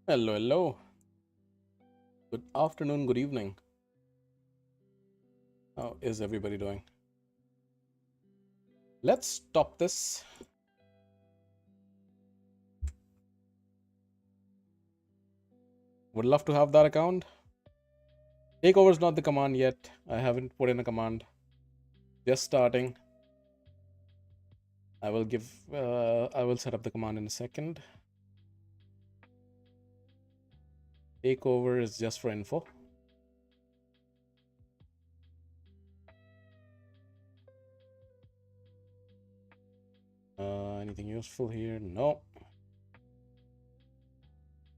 Hello, hello. Good afternoon, good evening. How is everybody doing? Let's stop this. Would love to have that account. Takeover is not the command yet. I haven't put in a command. Just starting. I will set up the command in a second. Takeover is just for info. Anything useful here? No.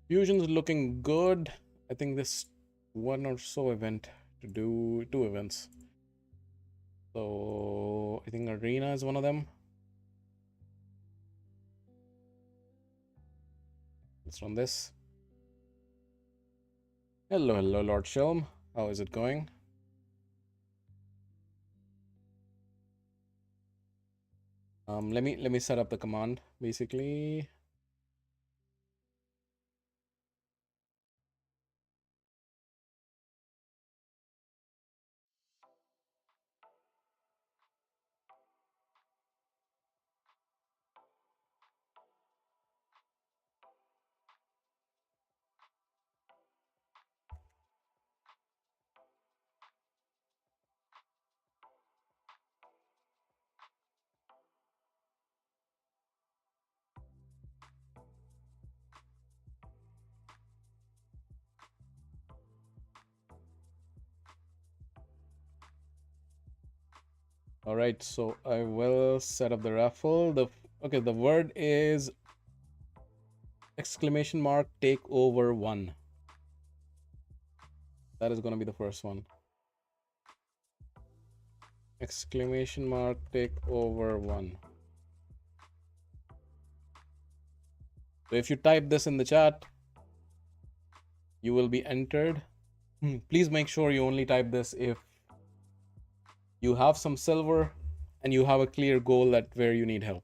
Fusion's looking good. I think this one or so event to do 2 events. So I think Arena is one of them. Let's run this. Hello, hello, Lord Shelm. How is it going? Let me set up the command basically. All right, so I will set up the raffle. The word is !takeover1. That is going to be the first one. !takeover1. So if you type this in the chat, you will be entered. Please make sure you only type this if you have some silver and you have a clear goal at where you need help.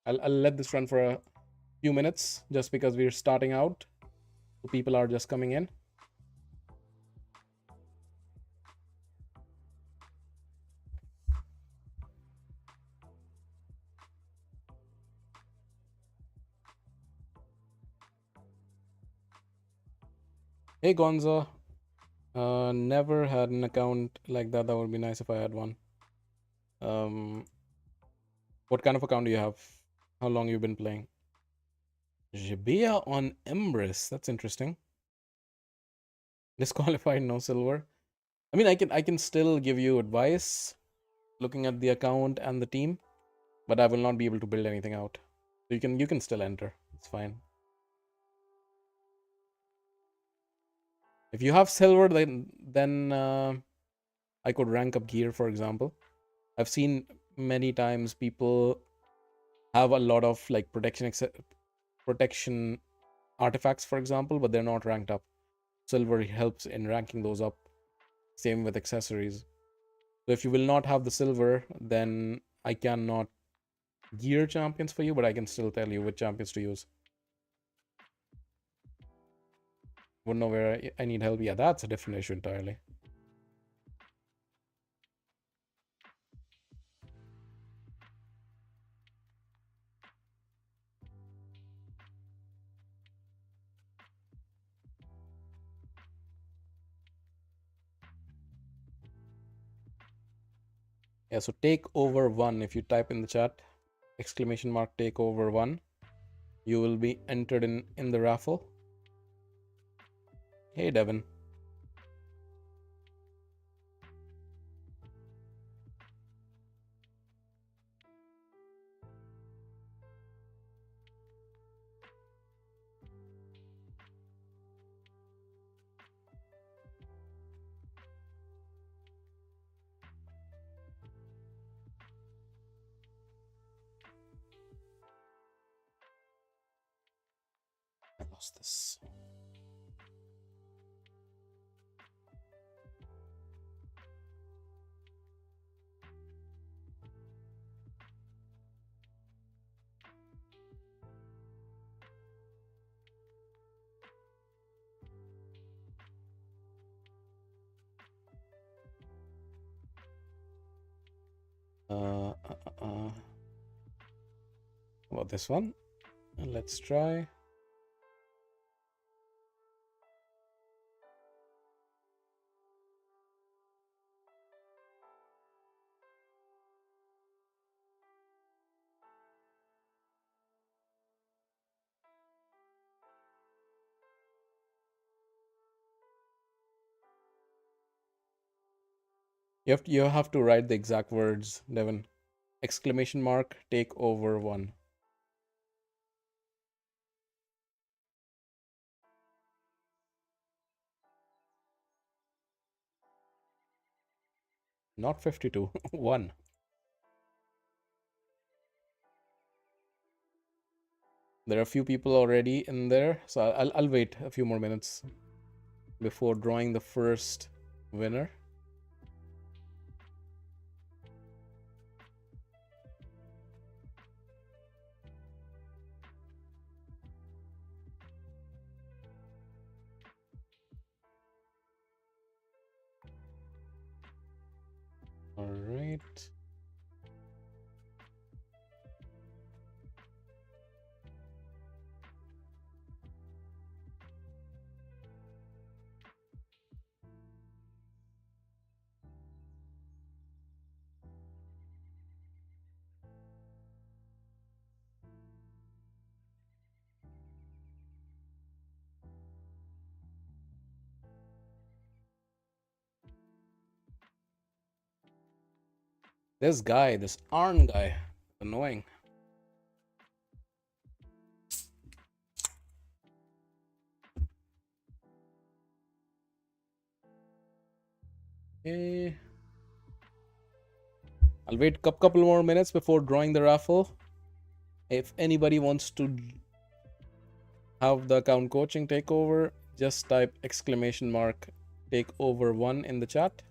I'll let this run for a few minutes just because we're starting out. So people are just coming in. Hey Gonza, never had an account like that. That would be nice if I had one. What kind of account do you have? How long you've been playing? Jibia on Embrace. That's interesting. Disqualified, no silver. I mean, I can still give you advice looking at the account and the team, but I will not be able to build anything out. So you can still enter. It's fine. If you have silver, then I could rank up gear, for example. I've seen many times people have a lot of like protection artifacts, for example, but they're not ranked up. Silver helps in ranking those up. Same with accessories. So if you will not have the silver, then I cannot gear champions for you, but I can still tell you which champions to use. Wouldn't know where I need help. Yeah, that's a different issue entirely. Yeah, so takeover1. If you type in the chat !takeover1, you will be entered in the raffle. Hey Devin. I lost this. about this one? And let's try. You have to write the exact words, Devin. Exclamation mark, takeover1. Not 52, 1. There are a few people already in there, so I'll wait a few more minutes before drawing the first winner. All right. This guy, this Arn guy, annoying. Okay. I'll wait a couple more minutes before drawing the raffle. If anybody wants to have the account coaching takeover, just type exclamation mark takeover1 in the chat.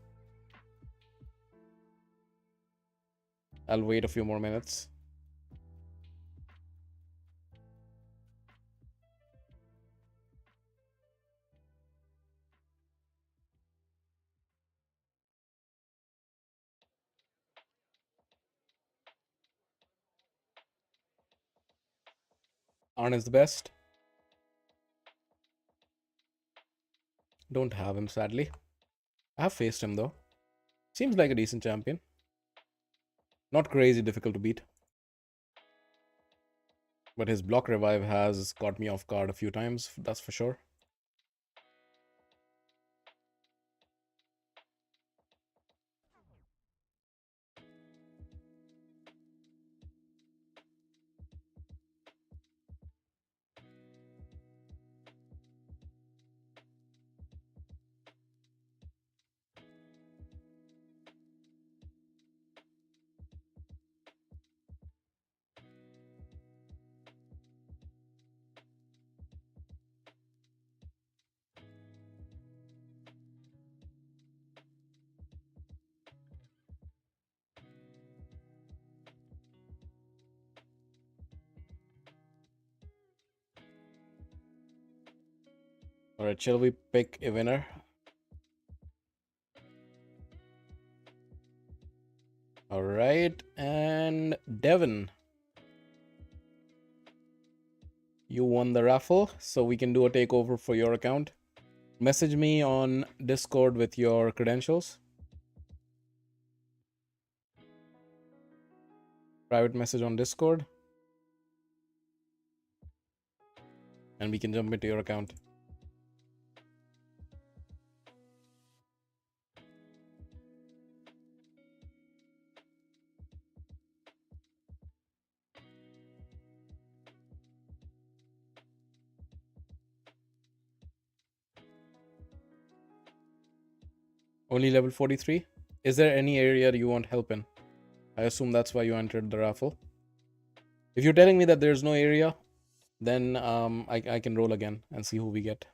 I'll wait a few more minutes. Arn is the best. Don't have him, sadly. I have faced him though. Seems like a decent champion. Not crazy difficult to beat. But his block revive has caught me off guard a few times, that's for sure. Alright, shall we pick a winner? Alright, and Devin, you won the raffle, so we can do a takeover for your account. Message me on Discord with your credentials. Private message on Discord. And we can jump into your account. Only level 43? Is there any area you want help in? I assume that's why you entered the raffle. If you're telling me that there's no area, then I can roll again and see who we get.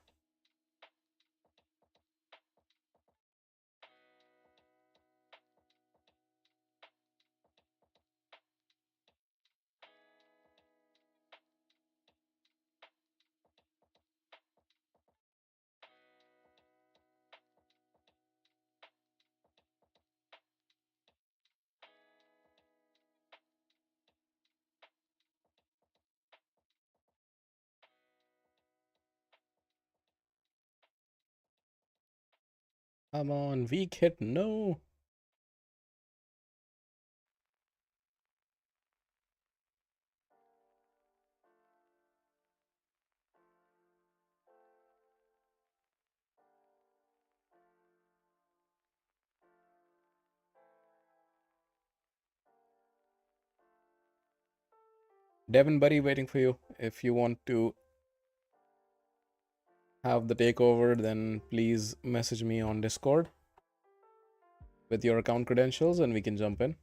Come on, weak hit, no. Devin buddy waiting for you. If you want to have the takeover, then please message me on Discord with your account credentials and we can jump in.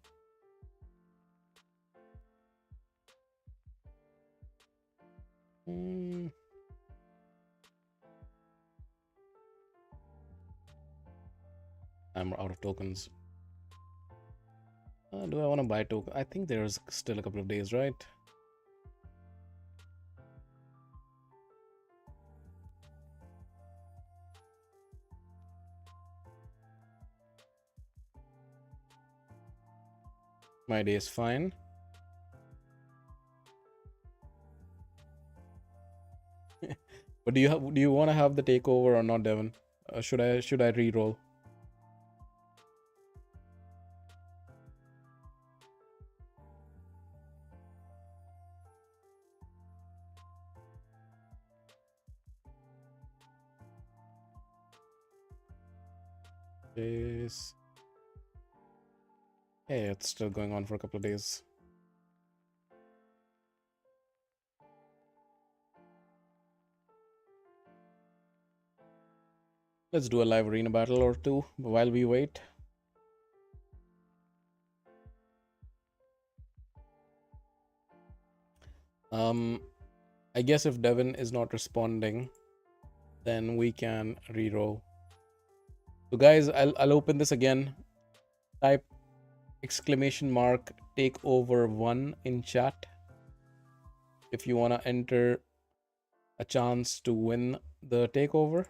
I'm out of tokens. Do I want to buy token? I think there's still a couple of days, right? My day is fine. But do you want to have the takeover or not, Devin? Should I re-roll? Yes. Hey, it's still going on for a couple of days. Let's do a live arena battle or two while we wait. I guess if Devin is not responding, then we can re-roll. So guys, I'll open this again. Type !takeover1 in chat if you want to enter a chance to win the takeover.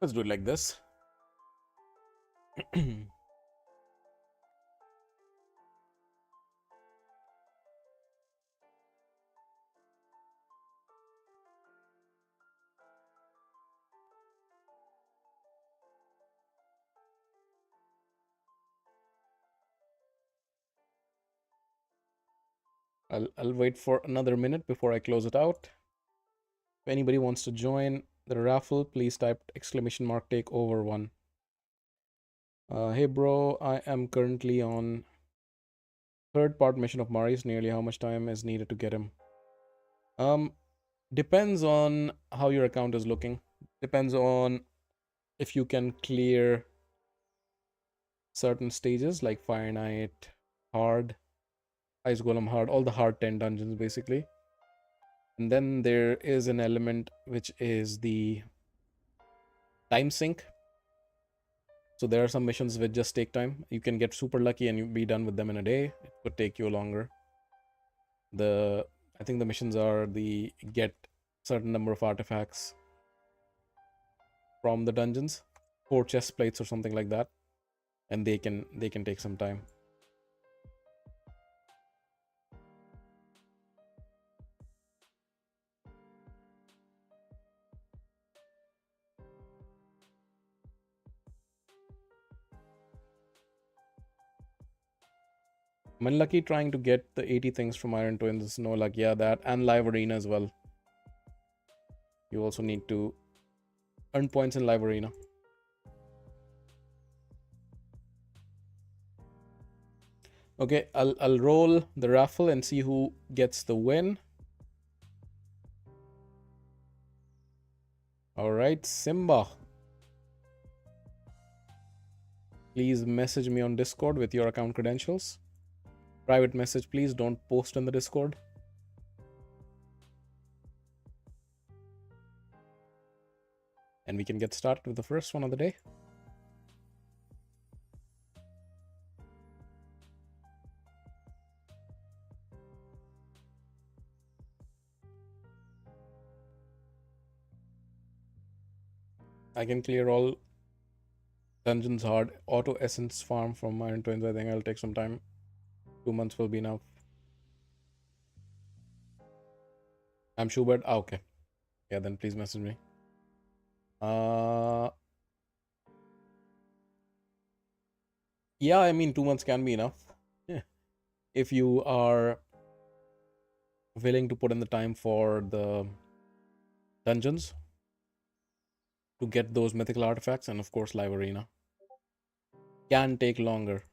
Let's do it like this. I'll wait for another minute before I close it out. If anybody wants to join the raffle, please type !takeover1. Hey bro, I am currently on third part mission of Mari's. Nearly how much time is needed to get him? Depends on how your account is looking. Depends on if you can clear certain stages like Fire Knight, Hard, Ice Golem Hard, all the hard 10 dungeons basically. And then there is an element which is the time sink. So there are some missions which just take time. You can get super lucky and you be done with them in a day. It could take you longer. I think the missions are the get certain number of artifacts from the dungeons, 4 chest plates or something like that, and they can take some time. I'm unlucky trying to get the 80 things from Iron Twins. No luck. Yeah, that and live arena as well. You also need to earn points in live arena. Okay, I'll roll the raffle and see who gets the win. All right, Simba. please message me on Discord with your account credentials. Private message, please. Don't post in the Discord. And we can get started with the first one of the day. I can clear all dungeons hard. Auto essence farm from Iron Twins. I think I'll take some time. 2 months will be enough. I'm Schubert. Ah, okay. Yeah, then please message me. Yeah, I mean 2 months can be enough. Yeah. If you are willing to put in the time for the dungeons to get those mythical artifacts, and of course live arena can take longer.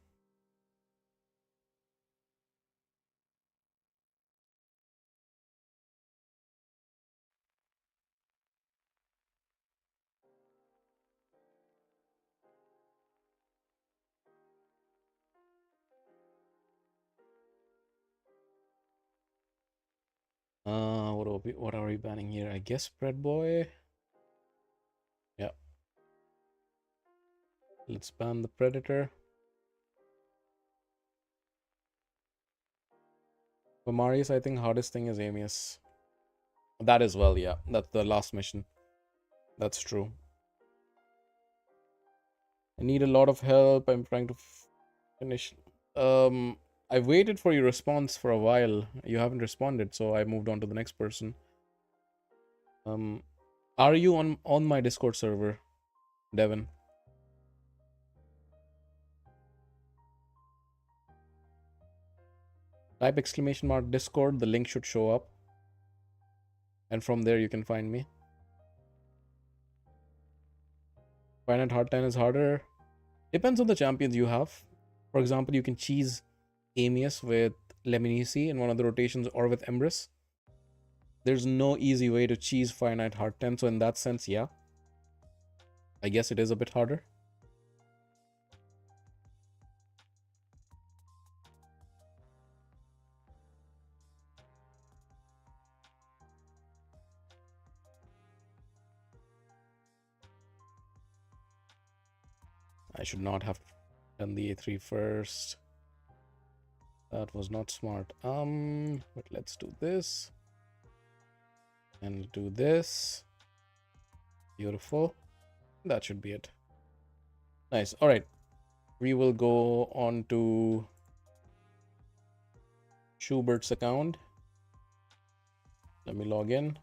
What are we banning here? I guess spread boy. Yeah, let's ban the predator. For Marius, I think hardest thing is Amius. That as well, yeah. That's the last mission. That's true. I need a lot of help. I'm trying to finish. I waited for your response for a while. You haven't responded, so I moved on to the next person. Are you on my Discord server, Devin? Type exclamation mark Discord. The link should show up, and from there you can find me. Finite hard 10 is harder. Depends on the champions you have. For example, you can cheese Amius with Lemonisi in one of the rotations or with Empress. There's no easy way to cheese finite hard 10, so in that sense, yeah. I guess it is a bit harder. I should not have done the A3 first. That was not smart. But let's do this. And do this. Beautiful. That should be it. Nice. All right. We will go on to Schubert's account. Let me log in.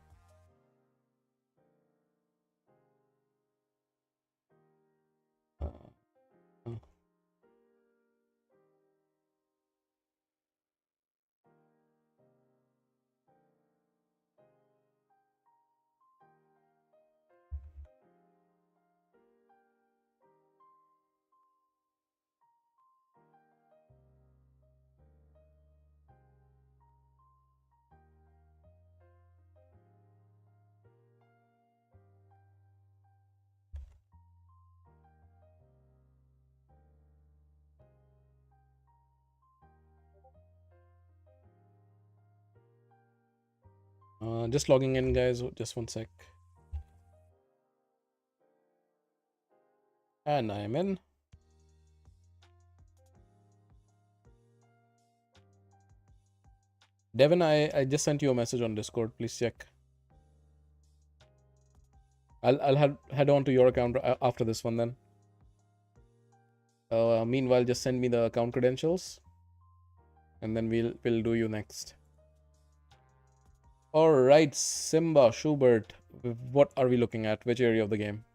Just logging in, guys. Just one sec. And I am in. Devin, I just sent you a message on Discord. Please check. I'll head on to your account after this one then. Meanwhile, just send me the account credentials, and then we'll do you next. All right, Simba, Schubert. What are we looking at? Which area of the game?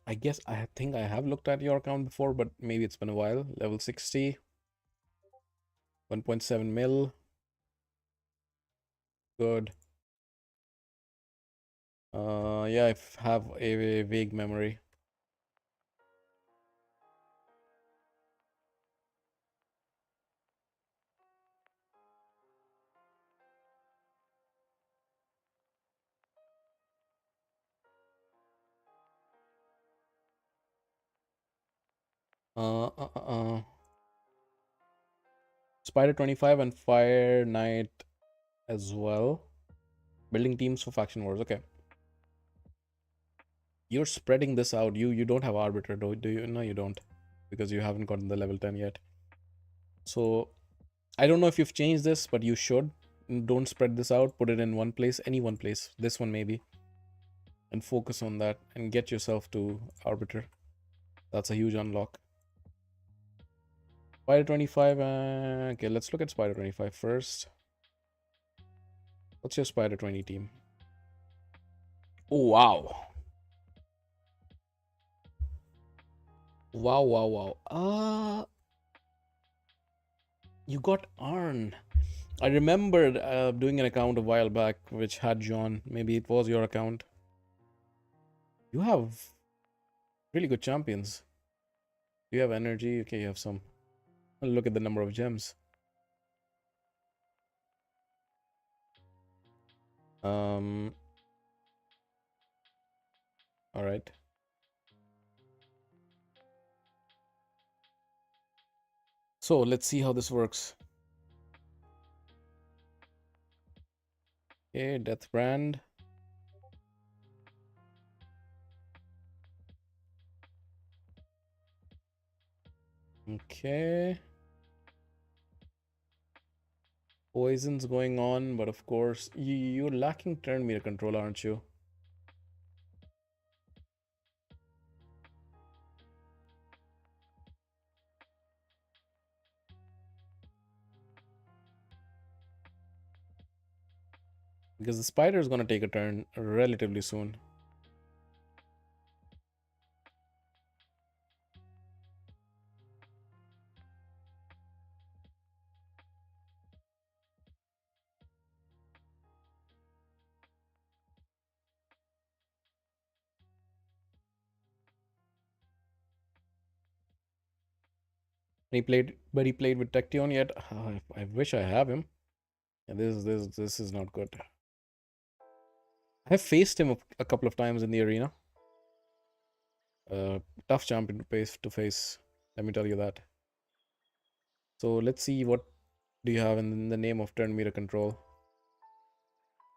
I guess I think I have looked at your account before, but maybe it's been a while. Level 60, 1.7 mil. Good. Yeah, I have a vague memory. Uh, uh, uh, uh. Spider 25 and Fire Knight as well. Building teams for faction wars. Okay. You're spreading this out. You don't have Arbiter, do you? No, you don't. Because you haven't gotten the level 10 yet. So, I don't know if you've changed this, but you should. Don't spread this out. Put it in one place. Any one place. This one maybe. And focus on that. And get yourself to Arbiter. That's a huge unlock. Spider 25. Okay, let's look at Spider 25 first. What's your Spider 20 team? Oh, wow. Wow, wow, wow. You got Arn. I remembered doing an account a while back which had John. Maybe it was your account. You have really good champions. You have energy. Okay, you have some. Look at the number of gems. Um. All right. So let's see how this works. Okay, Death Brand. Okay. Poison's going on, but of course, you're lacking turn meter control, aren't you? Because the spider is going to take a turn relatively soon. But he played with Tection yet. I wish I have him. Yeah, this is not good. I have faced him a couple of times in the arena. Tough champion to face. Let me tell you that. So let's see what do you have in the name of turn meter control.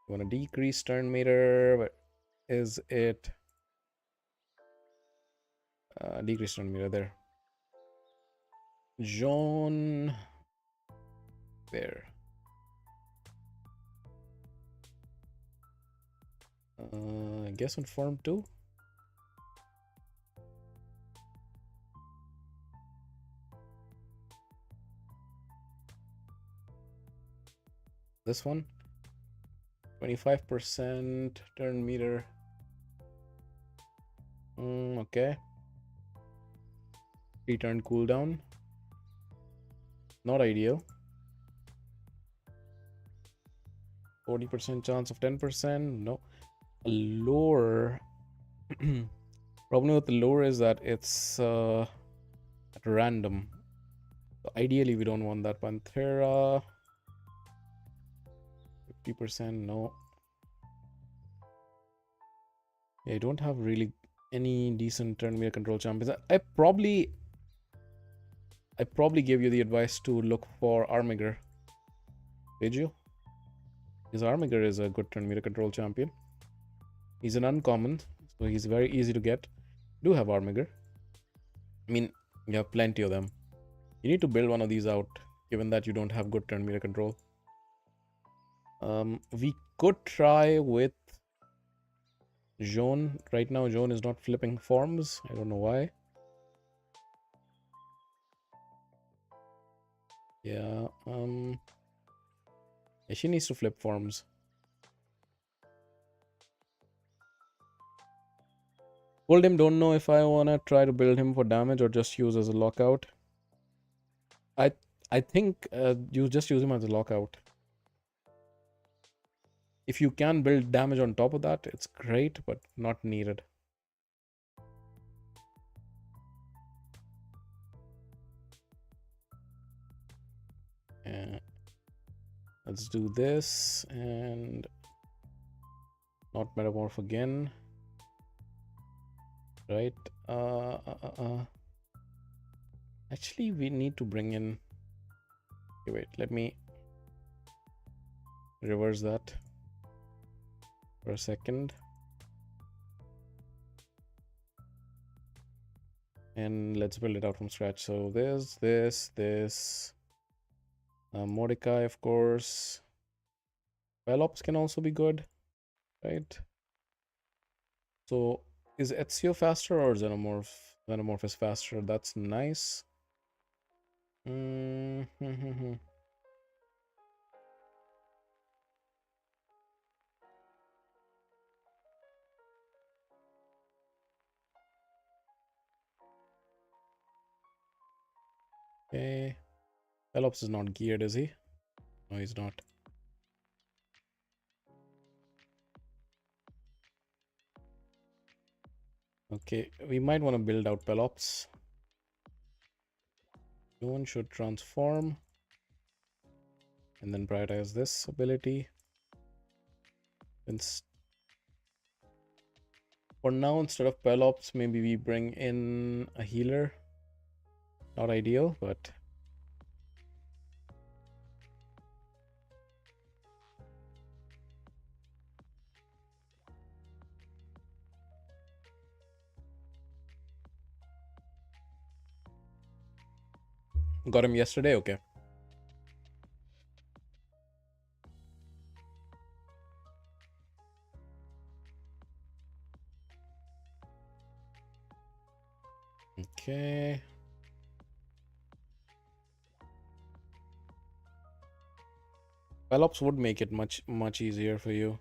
You want to decrease turn meter? Where is it? Decrease turn meter there. John. There. I guess on form 2. This one. 25% turn meter. Okay. 3 turn cooldown. Not ideal. 40% chance of 10%. No. A lure. Problem with the lure is that it's at random. So ideally, we don't want that. Panthera. 50%. No. Yeah, I don't have really any decent turn meter control champions. I probably gave you the advice to look for Armiger. Did you? Because Armiger is a good turn meter control champion. He's an uncommon, so he's very easy to get. Do have Armiger. I mean, you have plenty of them. You need to build one of these out, given that you don't have good turn meter control. We could try with Joan. Right now, Joan is not flipping forms. I don't know why. Yeah, she needs to flip forms. Told him don't know if I wanna try to build him for damage or just use as a lockout. I think you just use him as a lockout. If you can build damage on top of that, it's great, but not needed. Let's do this and not metamorph again. Right. Actually, we need to bring in. Okay, wait, let me reverse that for a second. And let's build it out from scratch. So there's this. Mordecai, of course. Pelops can also be good, right? So is Ezio faster or Xenomorph? Xenomorph is faster. That's nice. Okay. Pelops is not geared, is he? No, he's not. Okay, we might want to build out Pelops. One should transform. And then prioritize this ability. And for now, instead of Pelops, maybe we bring in a healer. Not ideal, but... Got him yesterday? Okay. Okay. Pelops would make it much easier for you.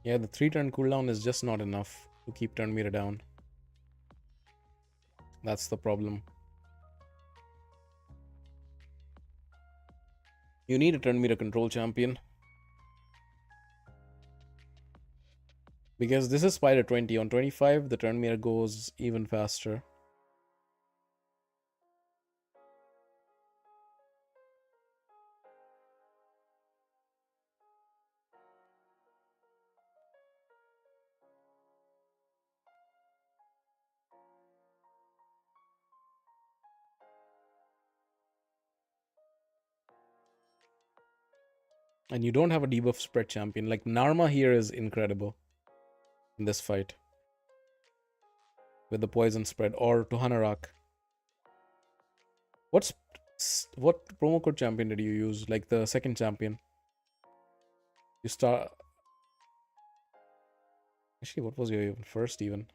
Yeah, the 3-turn cooldown is just not enough to keep turn meter down. That's the problem. You need a turn meter control champion. Because this is Spider 20. On 25, the turn meter goes even faster. And you don't have a debuff spread champion. Like, Narma here is incredible in this fight. With the poison spread. Or Tuhanarak. What promo code champion did you use? Like the second champion? You start... Actually, what was your first even?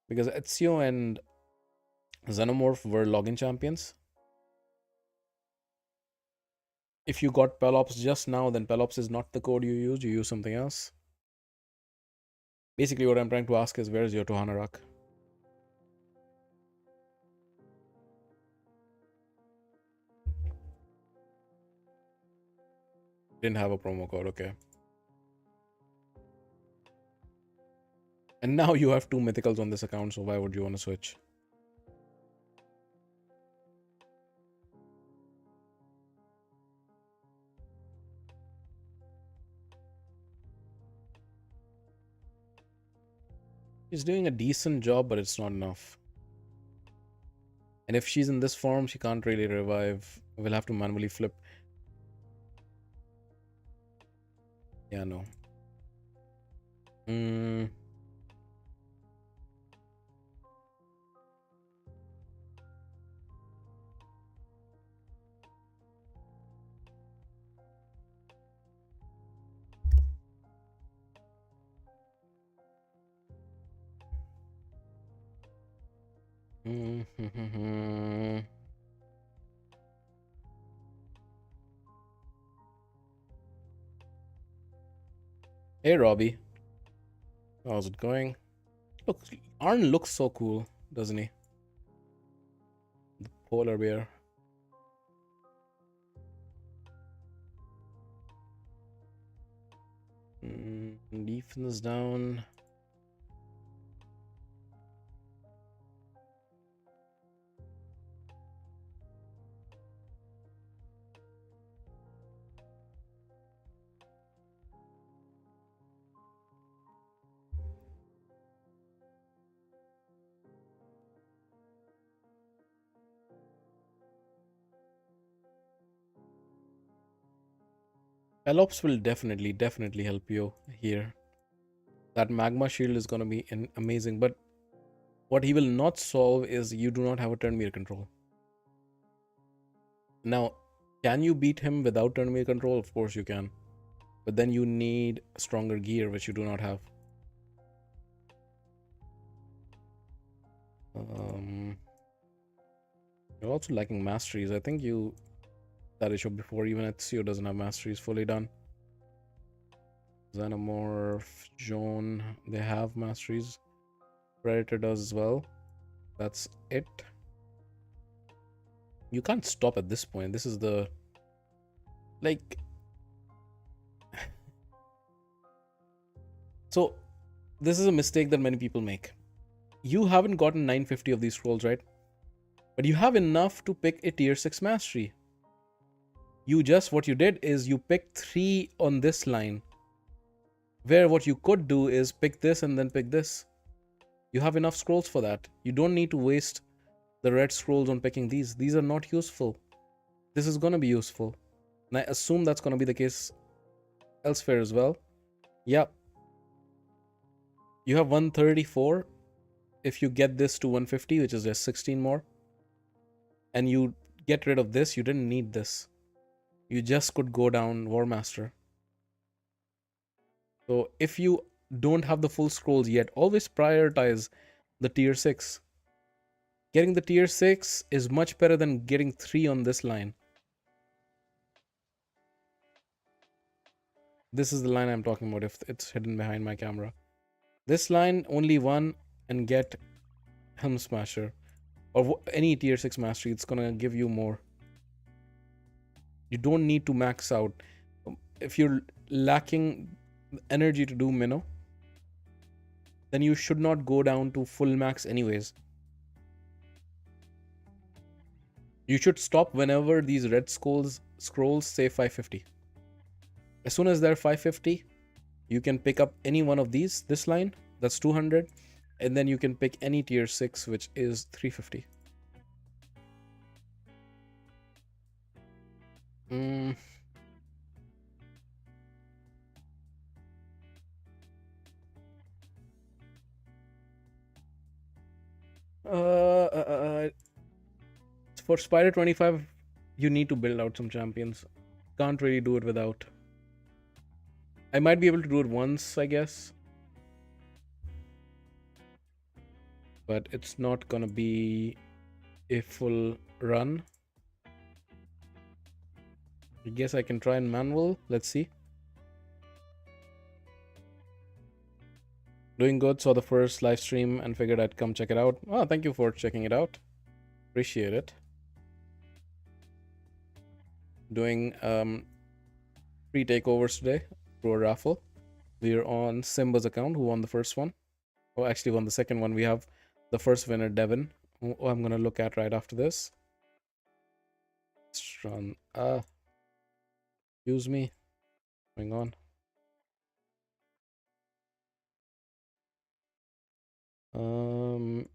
Because Ezio and Xenomorph were login champions. If you got Pelops just now, then Pelops is not the code you used. You use something else. Basically, what I'm trying to ask is, where's your Tuhanarak? Didn't have a promo code, okay. And now you have 2 mythicals on this account, so why would you want to switch? She's doing a decent job, but it's not enough. And if she's in this form, she can't really revive. We'll have to manually flip. Yeah, no. Hey, Robbie. How's it going? Look, Arn looks so cool, doesn't he? Polar bear. Defense down. Pelops will definitely help you here. That magma shield is gonna be amazing, but what he will not solve is you do not have a turn meter control. Now, can you beat him without turn meter control? Of course you can. But then you need stronger gear, which you do not have. You're also lacking masteries. I think you that issue before. Even Ezio doesn't have masteries fully done. Xenomorph, Joan, they have masteries. Predator does as well. That's it. You can't stop at this point. This is the like so this is a mistake that many people make. You haven't gotten 950 of these scrolls, right? But you have enough to pick a tier 6 mastery. What you did is you picked 3 on this line. Where what you could do is pick this and then pick this. You have enough scrolls for that. You don't need to waste the red scrolls on picking these. These are not useful. This is going to be useful. And I assume that's going to be the case elsewhere as well. Yeah. You have 134. If you get this to 150, which is just 16 more, and you get rid of this, you didn't need this. You just could go down War Master. So if you don't have the full scrolls yet, always prioritize the tier 6. Getting the tier 6 is much better than getting 3 on this line. This is the line I'm talking about if it's hidden behind my camera. This line, only 1 and get Helm Smasher. Or any tier 6 mastery, it's gonna give you more. You don't need to max out. If you're lacking energy to do Minnow, then you should not go down to full max anyways. You should stop whenever these red scrolls say 550. As soon as they're 550, you can pick up any one of these. This line, that's 200. And then you can pick any tier 6, which is 350. For Spider 25, you need to build out some champions. Can't really do it without. I might be able to do it once, I guess. But it's not gonna be a full run. I guess I can try in manual. Let's see. Doing good. Saw the first live stream and figured I'd come check it out. Oh, thank you for checking it out. Appreciate it. Doing free takeovers today through a raffle. We're on Simba's account, who won the first one. Oh, actually won the second one. We have the first winner, Devin, who I'm gonna look at right after this. Let's run. Excuse me. Going on.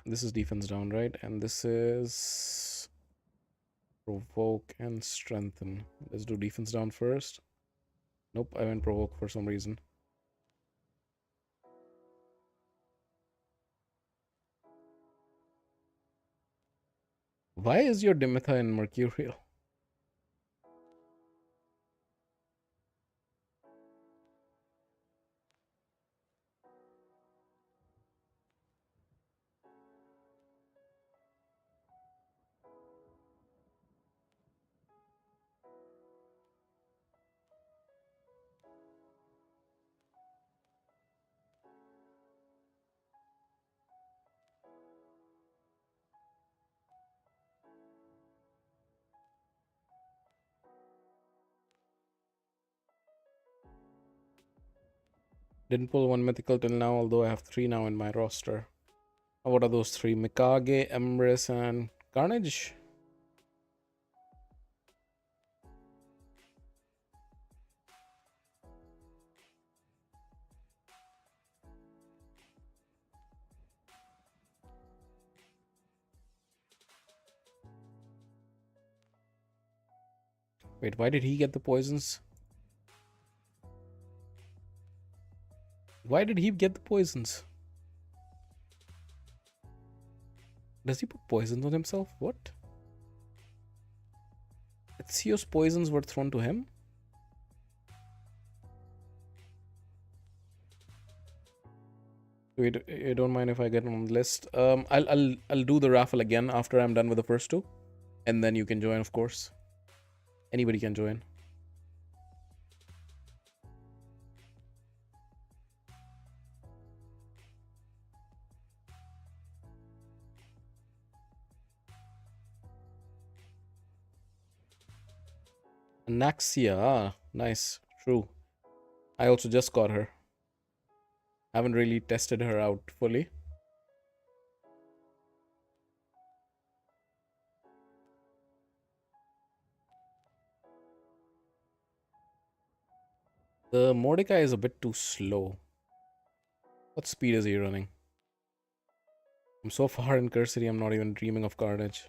This is defense down, right? And this is provoke and strengthen. Let's do defense down first. Nope, I went provoke for some reason. Why is your Dimitha in Mercurial? Didn't pull one mythical till now, although I have 3 now in my roster. What are those 3? Mikage, Empress, and Carnage? Wait, why did he get the poisons? Why did he get the poisons? Does he put poisons on himself? What? Ezio's poisons were thrown to him? Wait, you don't mind if I get on the list? I'll do the raffle again after I'm done with the first 2. And then you can join, of course. Anybody can join. Naxia, nice, true. I also just got her. Haven't really tested her out fully. The Mordecai is a bit too slow. What speed is he running? I'm so far in Cursory, I'm not even dreaming of Carnage.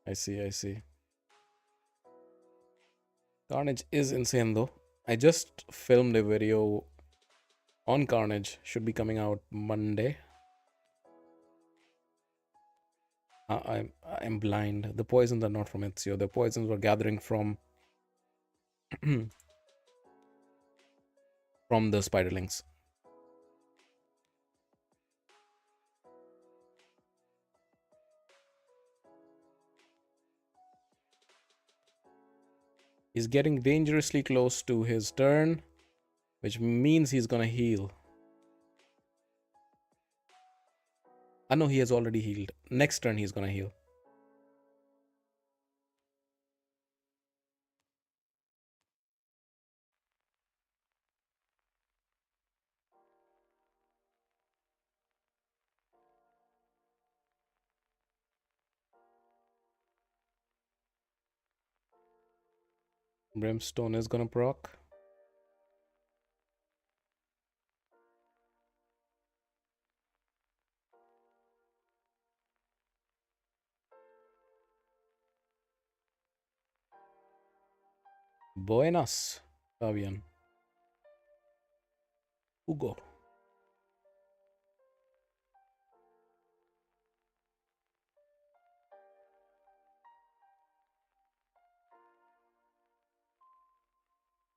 I see. Carnage is insane though. I just filmed a video on Carnage. Should be coming out Monday. I'm blind. The poisons are not from Ezio. The poisons were gathering from from the spiderlings. He's getting dangerously close to his turn, which means he's gonna heal. I know he has already healed. Next turn he's gonna heal. Brimstone is gonna proc. Buenas, Fabian. Hugo.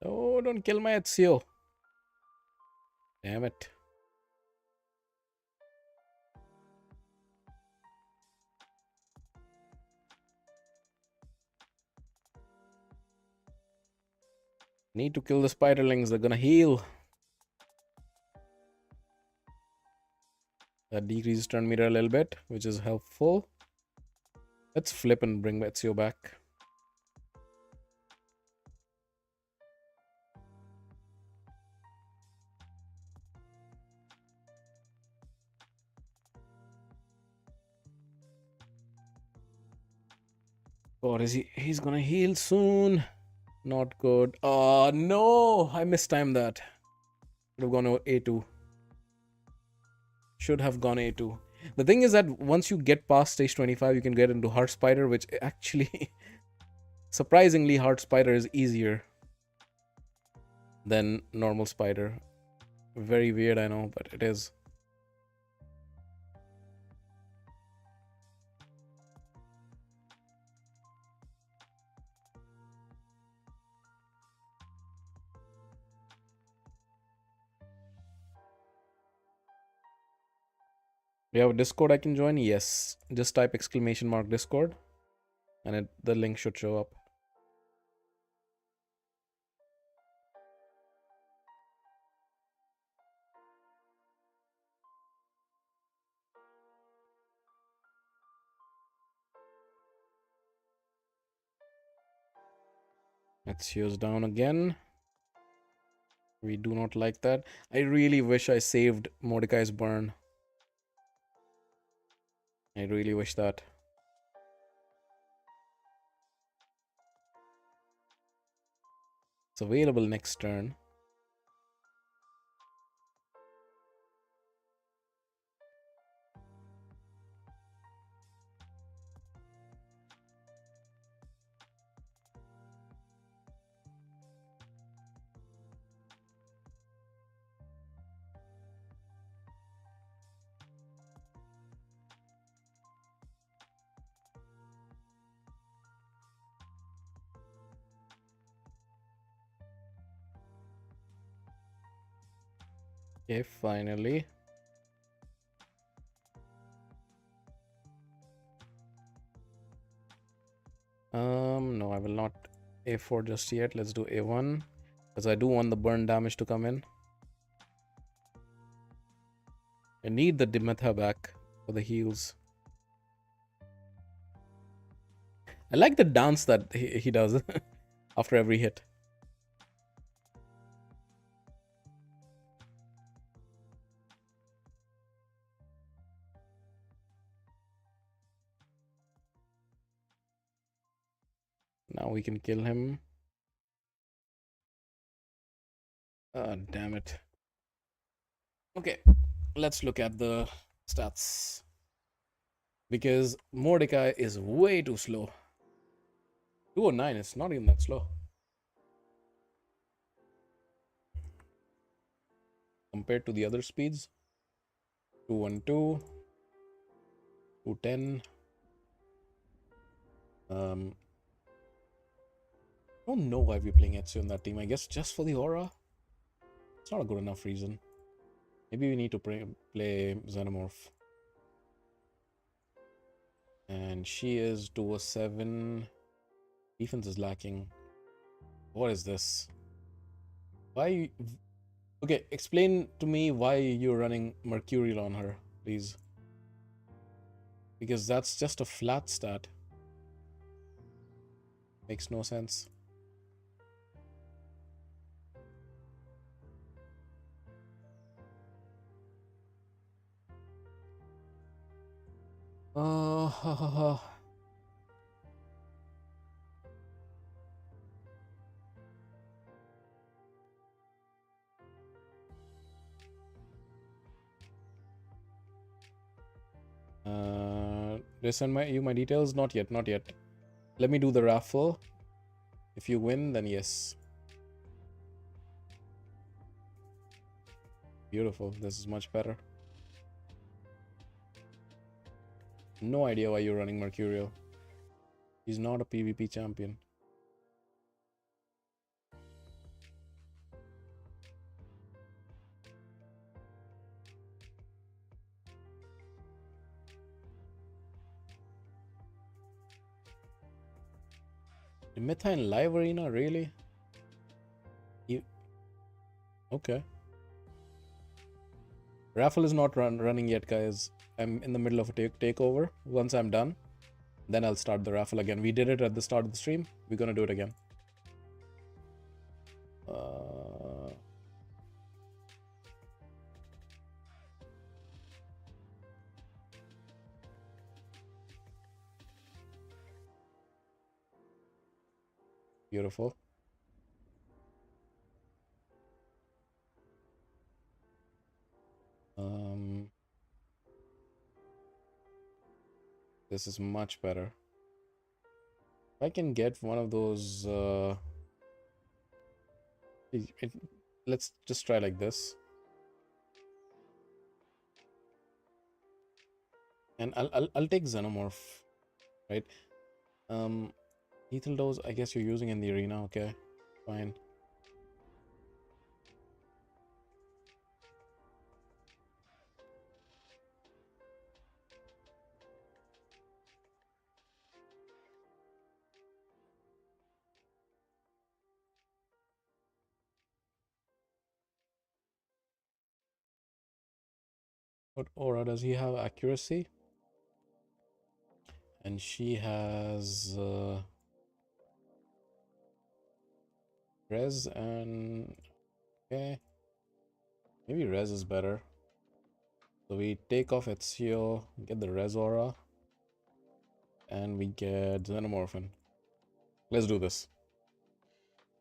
Oh, don't kill my Ezio. Damn it. Need to kill the spiderlings. They're gonna heal. That decreases turn meter a little bit, which is helpful. Let's flip and bring Ezio back. God, he's gonna heal soon. Not good. Oh no, I mistimed that. Should have gone A2. Should have gone A2. The thing is that once you get past stage 25, you can get into Heart Spider, which actually, surprisingly, Heart Spider is easier than normal Spider. Very weird, I know, but it is. We have a Discord I can join? Yes. Just type !! Discord and the link should show up. Ezio's down again. We do not like that. I really wish I saved Mordecai's burn. I really wish that. It's available next turn. Okay, finally. No, I will not A4 just yet. Let's do A1 because I do want the burn damage to come in. I need the Dimetha back for the heals. I like the dance that he does after every hit. Now we can kill him. Damn it. Okay, let's look at the stats. Because Mordecai is way too slow. 209, it's not even that slow. Compared to the other speeds. 212. 210. I don't know why we're playing Ezio in that team. I guess just for the aura. It's not a good enough reason. Maybe we need to play Xenomorph. And she is 207. Defense is lacking. What is this? Why? Okay, explain to me why you're running Mercurial on her, please. Because that's just a flat stat. Makes no sense. Uh, did I send you my details? Not yet, not yet. Let me do the raffle. If you win, then yes. Beautiful. This is much better. No idea why you're running Mercurial. He's not a PvP champion. Mytha in live arena, really? You okay? Raffle is not running yet, guys. I'm in the middle of a takeover. Once I'm done, then I'll start the raffle again. We did it at the start of the stream. We're gonna do it again. Beautiful. This is much better. If I can get one of those, let's just try like this. And I'll take Xenomorph, right? Lethal dose, I guess you're using in the arena. Okay, fine. What aura does he have? Accuracy. And she has res and Okay. Maybe res is better. So we take off Ezio, get the res aura, and we get Xenomorphin. Let's do this.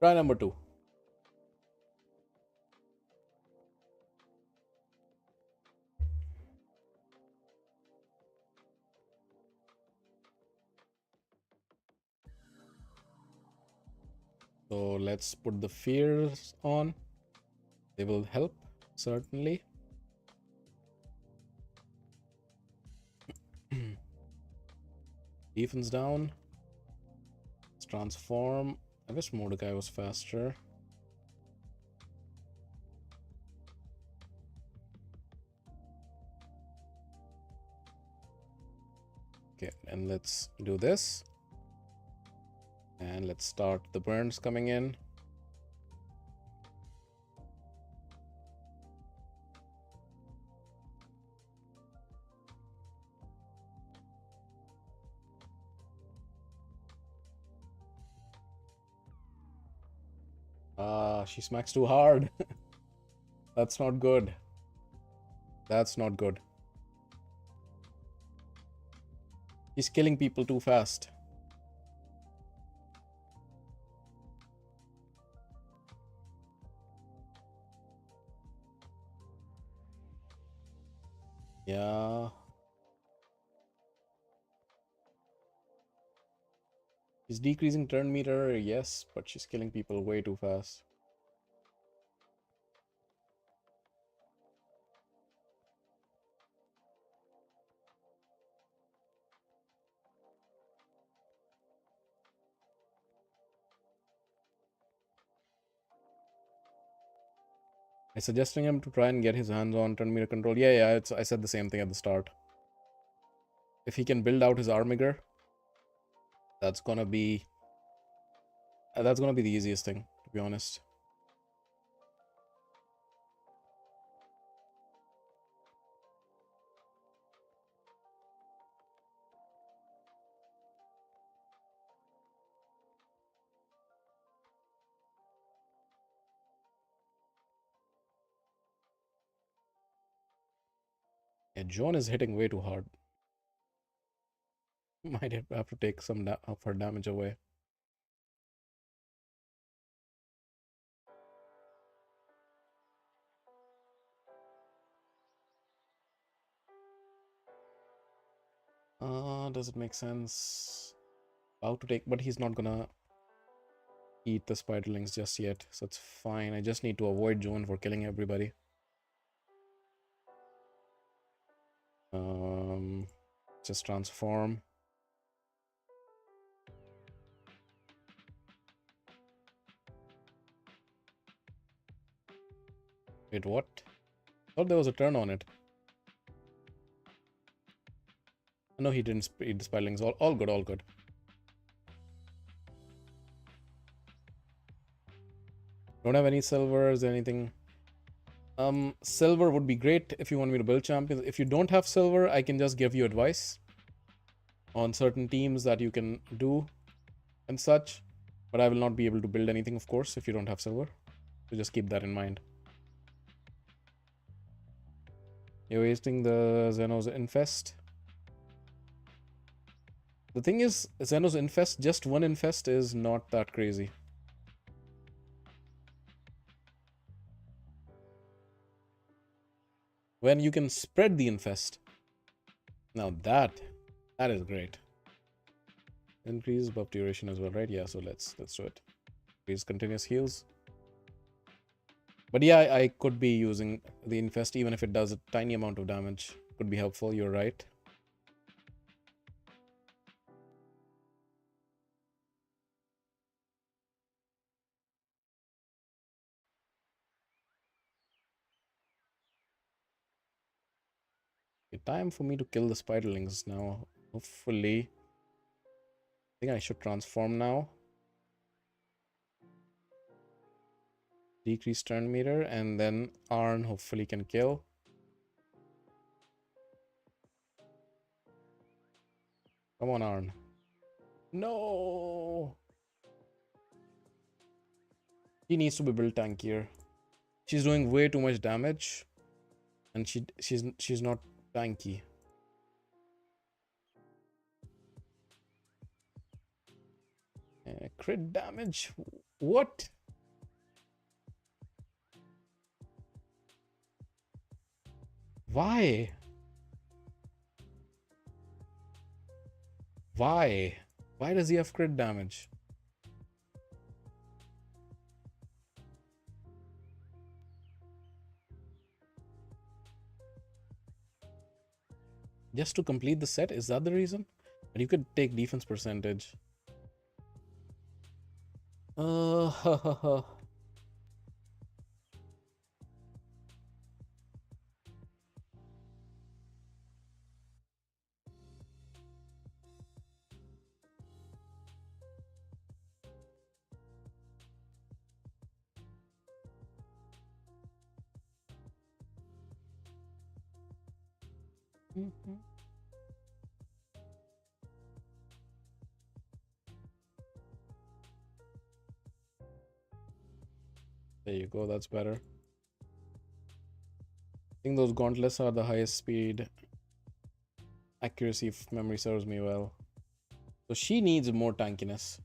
Try number 2. So let's put the fears on. They will help, certainly. Defense down. Let's transform. I wish Mordecai was faster. Okay, and let's do this. And let's start the burns coming in. She smacks too hard. That's not good. That's not good. He's killing people too fast. Yeah. She's decreasing turn meter, yes, but she's killing people way too fast. I'm suggesting him to try and get his hands on turn meter control. Yeah, I said the same thing at the start. If he can build out his armiger, that's gonna be the easiest thing, to be honest. Yeah, Joan is hitting way too hard. Might have to take some of her damage away. Does it make sense? About to take, but he's not gonna eat the spiderlings just yet, so it's fine. I just need to avoid Joan for killing everybody. Just transform. Wait, what? Thought there was a turn on it. No, he didn't eat the spiderlings. All good, all good. Don't have any silvers, anything. Silver would be great if you want me to build champions. If you don't have silver, I can just give you advice on certain teams that you can do and such. But I will not be able to build anything, of course, if you don't have silver. So just keep that in mind. You're wasting the Xenos Infest. The thing is, Xenos Infest, just one Infest is not that crazy. When you can spread the Infest. Now that is great. Increase buff duration as well, right? Yeah, so let's do it. Increase continuous heals. But yeah, I could be using the Infest even if it does a tiny amount of damage. Could be helpful, you're right. Okay, time for me to kill the spiderlings now. Hopefully. I think I should transform now. Decrease turn meter, and then Arn hopefully can kill. Come on, Arn. No! He needs to be built tankier. She's doing way too much damage, and she's not tanky. Crit damage? What? Why? Why? Why does he have crit damage? Just to complete the set? Is that the reason? But you could take defense percentage. Uh, There you go, that's better. I think those gauntlets are the highest speed accuracy, if memory serves me well. So she needs more tankiness.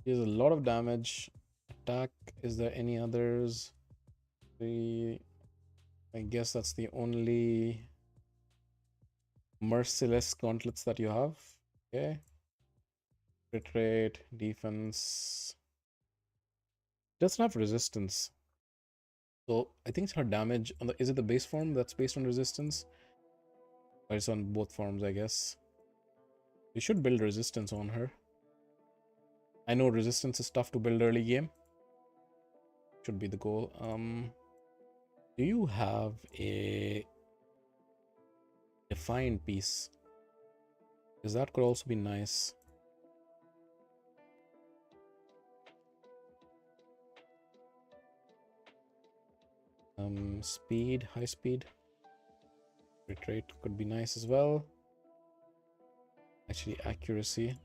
He has a lot of damage. Attack. Is there any others? I guess that's the only merciless gauntlets that you have. Okay. Crit rate, defense. Doesn't have resistance. So I think it's her damage on the, is it the base form that's based on resistance? Or it's on both forms, I guess. You should build resistance on her. I know resistance is tough to build early game. Should be the goal. Do you have a defined piece? Because that could also be nice. Speed, high speed. Crit rate could be nice as well. Actually, accuracy.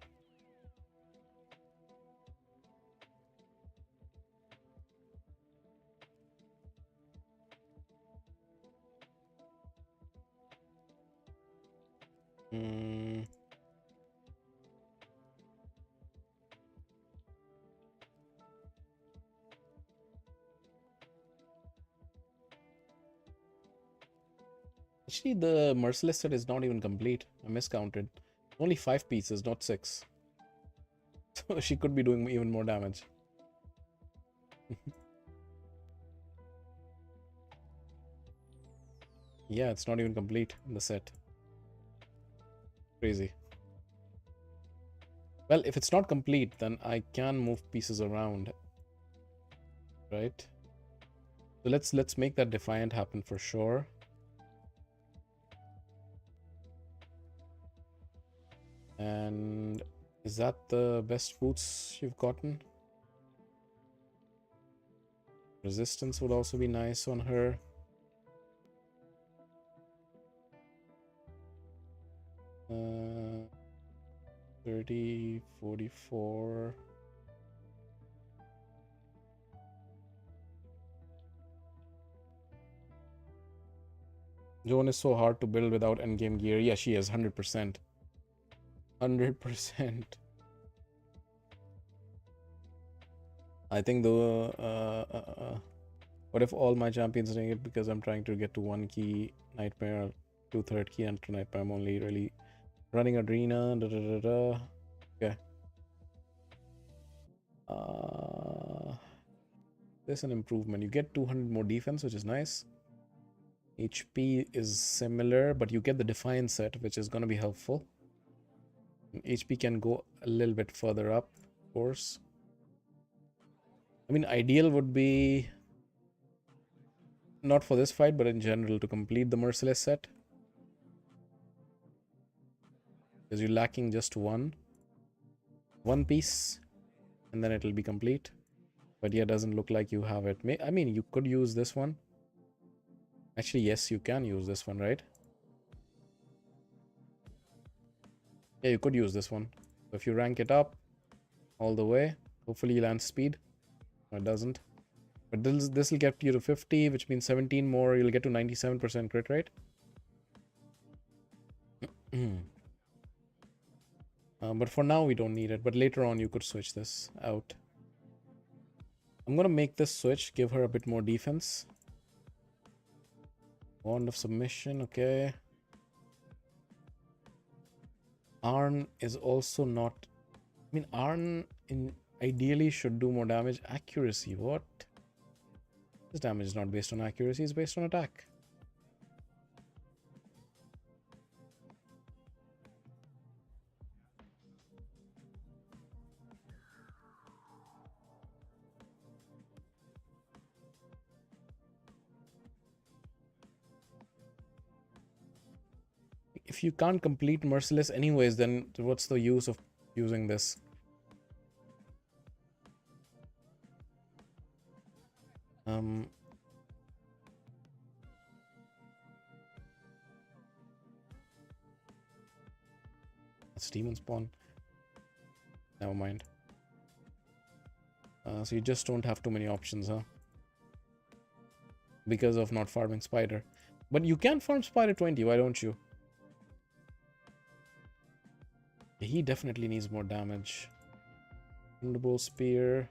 Actually, the merciless set is not even complete. I miscounted. Only 5 pieces, not 6. So she could be doing even more damage. Yeah, it's not even complete in the set. Crazy. Well, if it's not complete, then I can move pieces around. Right? So let's make that Defiant happen for sure. And is that the best boots you've gotten? Resistance would also be nice on her. Uh, 30, 44. Joan is so hard to build without endgame gear. Yeah, she is 100%. 100%. I think what if all my champions doing it because I'm trying to get to 1 key nightmare, 2/3 key enter nightmare. I'm only really running arena. Okay. There's an improvement. You get 200 more defense, which is nice. HP is similar, but you get the Defiant set, which is going to be helpful. HP can go a little bit further up, of course. I mean, ideal would be not for this fight, but in general to complete the Merciless set. Because you're lacking just one piece, and then it'll be complete. But yeah, doesn't look like you have it. I mean, you could use this one. Actually, yes, you can use this one, right? Yeah, you could use this one. So if you rank it up all the way, hopefully you land speed. No, it doesn't. But this will get you to 50, which means 17 more. You'll get to 97% crit rate. But for now, we don't need it. But later on, you could switch this out. I'm going to make this switch. Give her a bit more defense. Wand of Submission. Okay. Arn is also not... I mean, Arn ideally should do more damage. Accuracy. What? This damage is not based on accuracy. It's based on attack. If you can't complete Merciless anyways, then what's the use of using this? That's demon spawn. Never mind. So you just don't have too many options, huh? Because of not farming Spider. But you can farm Spider 20, why don't you? He definitely needs more damage. Thunderbolt Spear.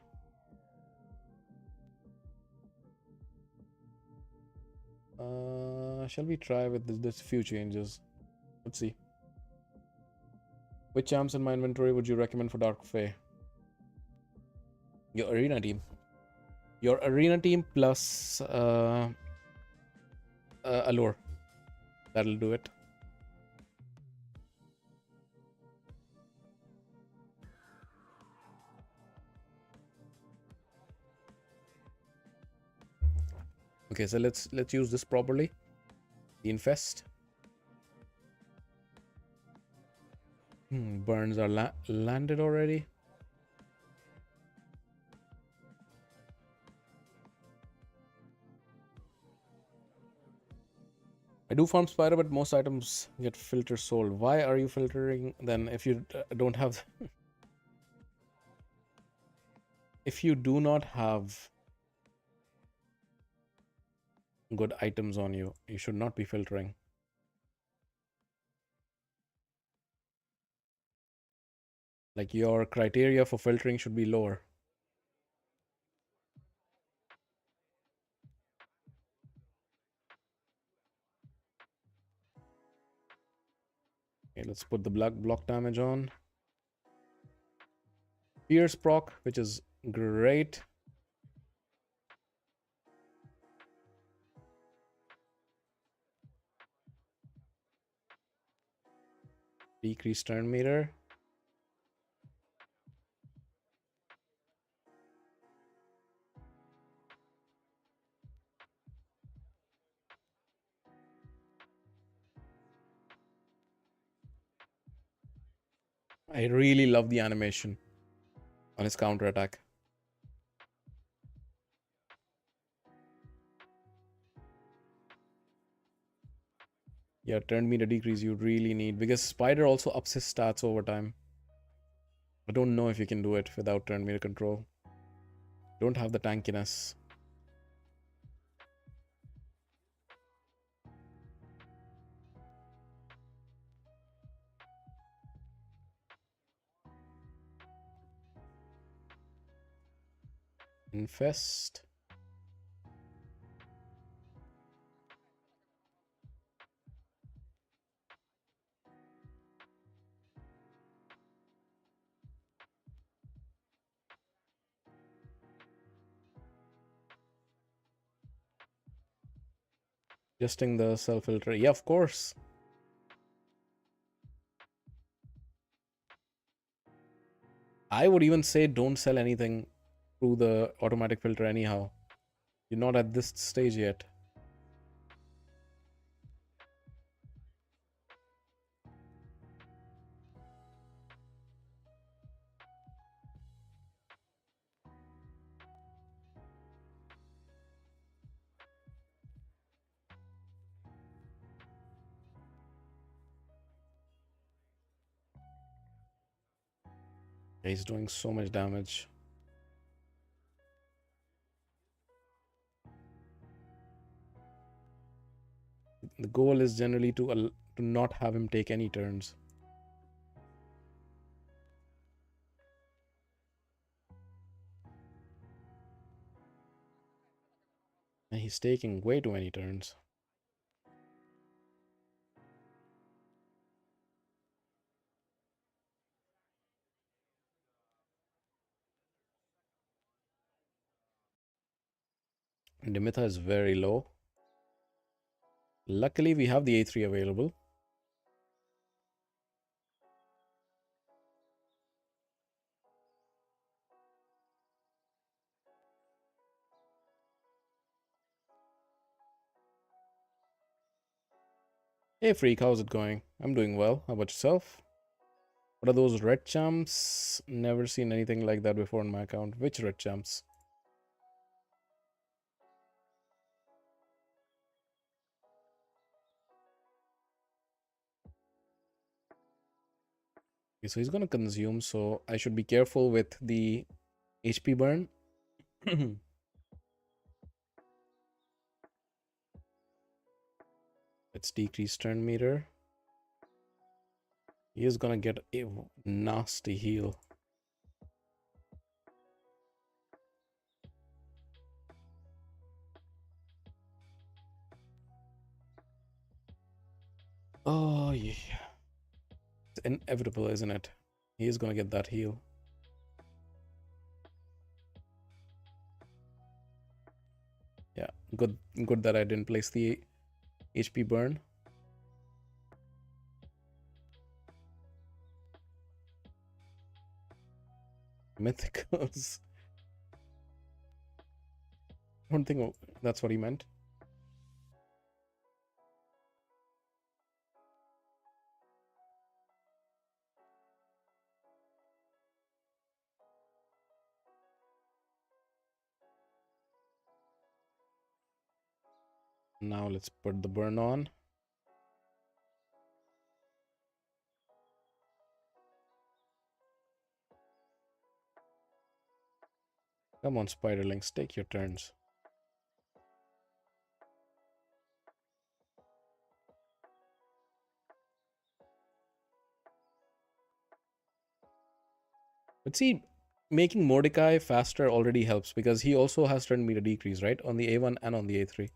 Shall we try with this few changes? Let's see. Which champs in my inventory would you recommend for Dark Fae? Your arena team. Your arena team plus Allure. That'll do it. Okay, so let's use this properly. The Infest. Burns are landed already. I do farm Spider, but most items get filter sold. Why are you filtering then if you don't have... if you do not have good items on you, you should not be filtering. Like, your criteria for filtering should be lower. Okay, let's put the block damage on. Pierce proc, which is great. Decrease turn meter. I really love the animation on his counter attack. Yeah, turn meter decrease you really need, because Spider also ups his stats over time. I don't know if you can do it without turn meter control. Don't have the tankiness. Infest. Adjusting the cell filter. Yeah, of course. I would even say don't sell anything through the automatic filter anyhow. You're not at this stage yet. He's doing so much damage. The goal is generally to not have him take any turns. And he's taking way too many turns. Dimitha is very low. Luckily, we have the A3 available. Hey Freak, how's it going? I'm doing well. How about yourself? What are those red champs? Never seen anything like that before on my account. Which red champs? Okay, so he's gonna consume, so I should be careful with the HP burn. Let's decrease turn meter. He is gonna get a nasty heal. Oh yeah. It's inevitable, isn't it? He is gonna get that heal. Yeah, good that I didn't place the HP burn. Mythicals. I don't think that's what he meant. Now let's put the burn on. Come on, Spiderlings, take your turns. But see, making Mordecai faster already helps because he also has turn meter decrease, right? On the A1 and on the A3.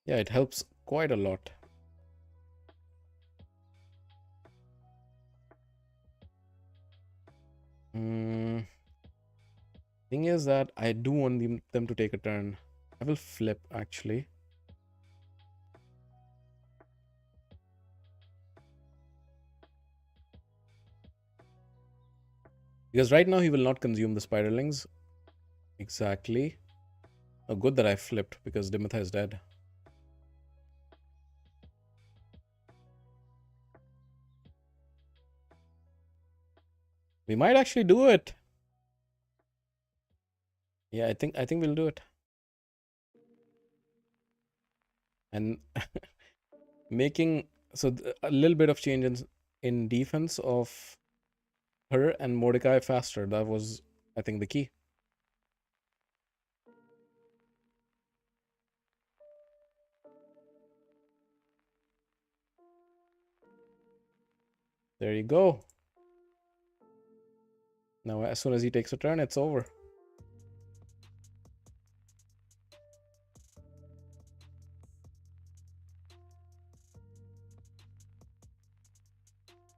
Yeah, it helps quite a lot. Thing is that I do want them to take a turn. I will flip actually. Because right now he will not consume the spiderlings. Exactly. Oh, good that I flipped because Dimitha is dead. We might actually do it. Yeah, I think we'll do it. And making a little bit of change in defense of her and Mordecai faster. That was, I think, the key. There you go. Now, as soon as he takes a turn, it's over.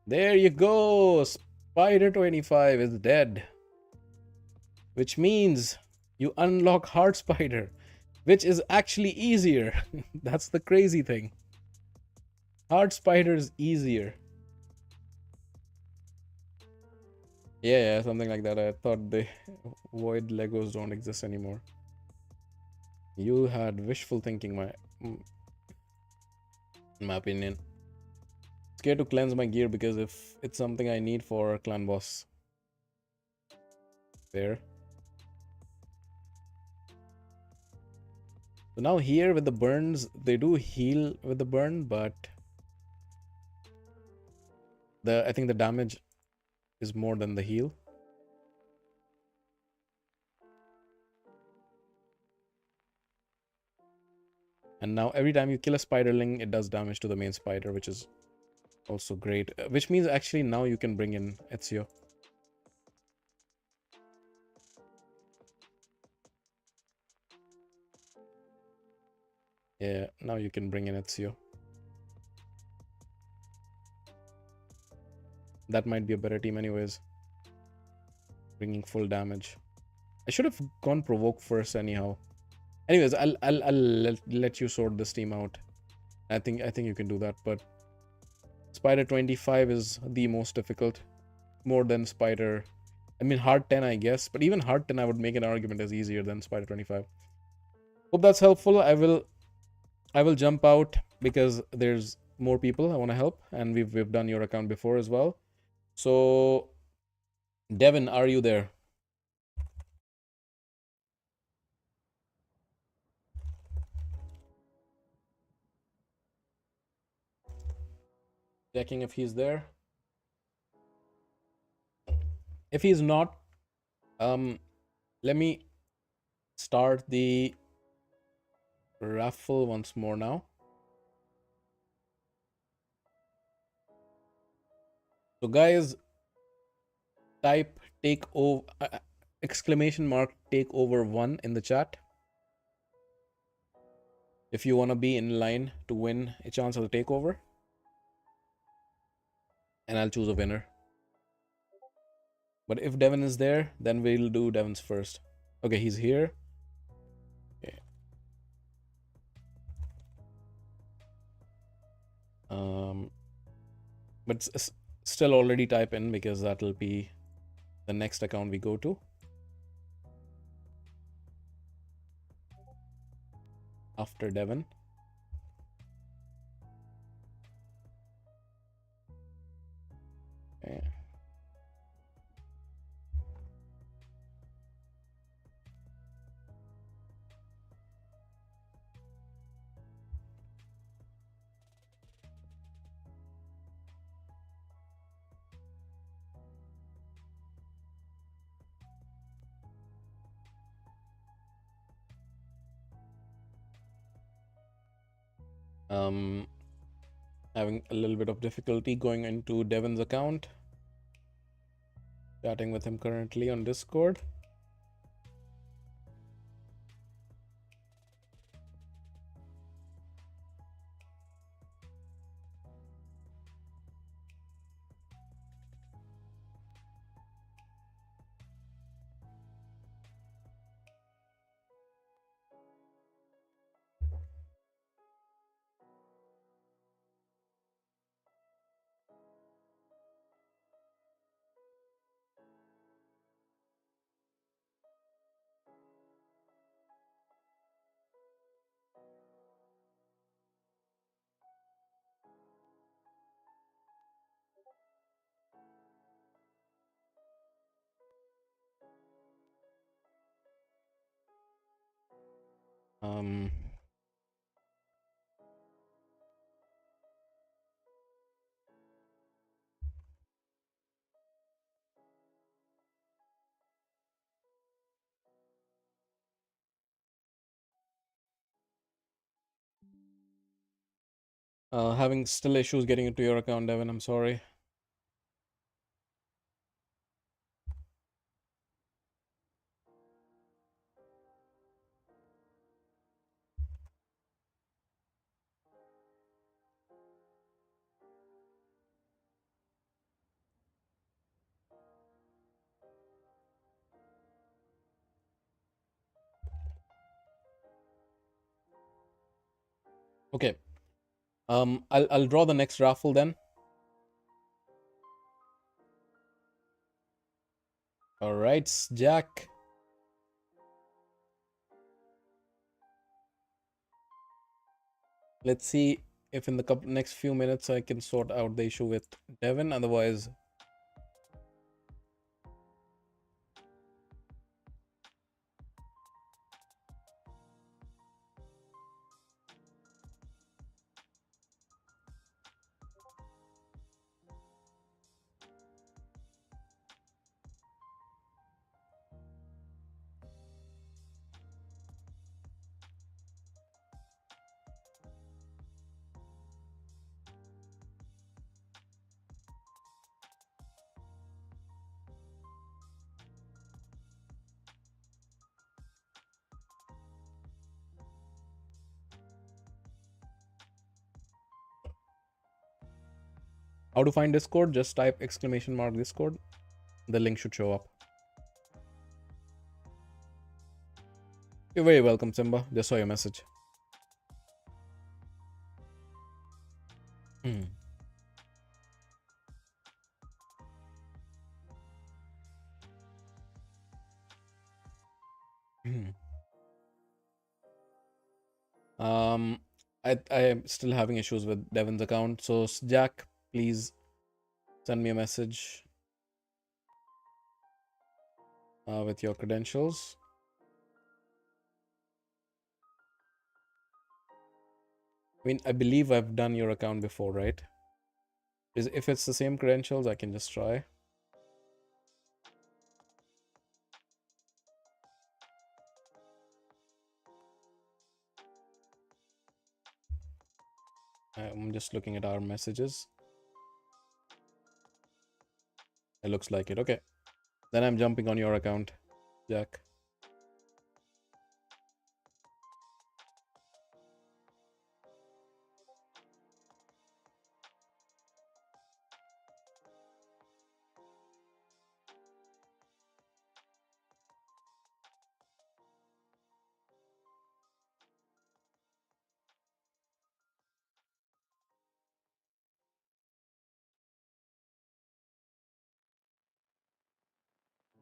There you go. Spider 25 is dead. Which means you unlock Heart Spider, which is actually easier. That's the crazy thing. Heart Spider is easier. Yeah, something like that. I thought the void Legos don't exist anymore. You had wishful thinking, in my opinion. Scared to cleanse my gear because if it's something I need for clan boss. There. So now here with the burns, they do heal with the burn, but I think the damage is more than the heal. And now every time you kill a spiderling, it does damage to the main spider, which is also great. Which means actually now you can bring in Ezio. Yeah, now you can bring in Ezio. That might be a better team anyways. Bringing full damage. I should have gone provoke first anyhow. Anyways, I'll let you sort this team out. I think you can do that, but Spider 25 is the most difficult. More than Spider. I mean hard 10 I guess, but even hard 10 I would make an argument as easier than Spider 25. Hope that's helpful. I will jump out because there's more people I want to help, and we've done your account before as well. So Devin, are you there? Checking if he's there. If he's not, let me start the raffle once more now. So guys, type take over exclamation mark takeover1 in the chat if you want to be in line to win a chance of the takeover, and I'll choose a winner. But if Devin is there, then we'll do Devin's first. Okay, he's here. Okay. But still already type in because that'll be the next account we go to after Devin. Okay. Having a little bit of difficulty going into Devin's account. Chatting with him currently on Discord. Um, Having still issues getting into your account, Devin. I'm sorry. Okay. I'll draw the next raffle then. All right, Jack. Let's see if in the next few minutes I can sort out the issue with Devin. Otherwise, How to find Discord? Just type ! Discord. The link should show up. You're very welcome, Simba. Just saw your message. Hmm. Hmm. I am still having issues with Devin's account. So Jack, please send me a message with your credentials. I mean, I believe I've done your account before, right? If it's the same credentials, I can just try. I'm just looking at our messages. It looks like it. Okay. Then I'm jumping on your account, Jack.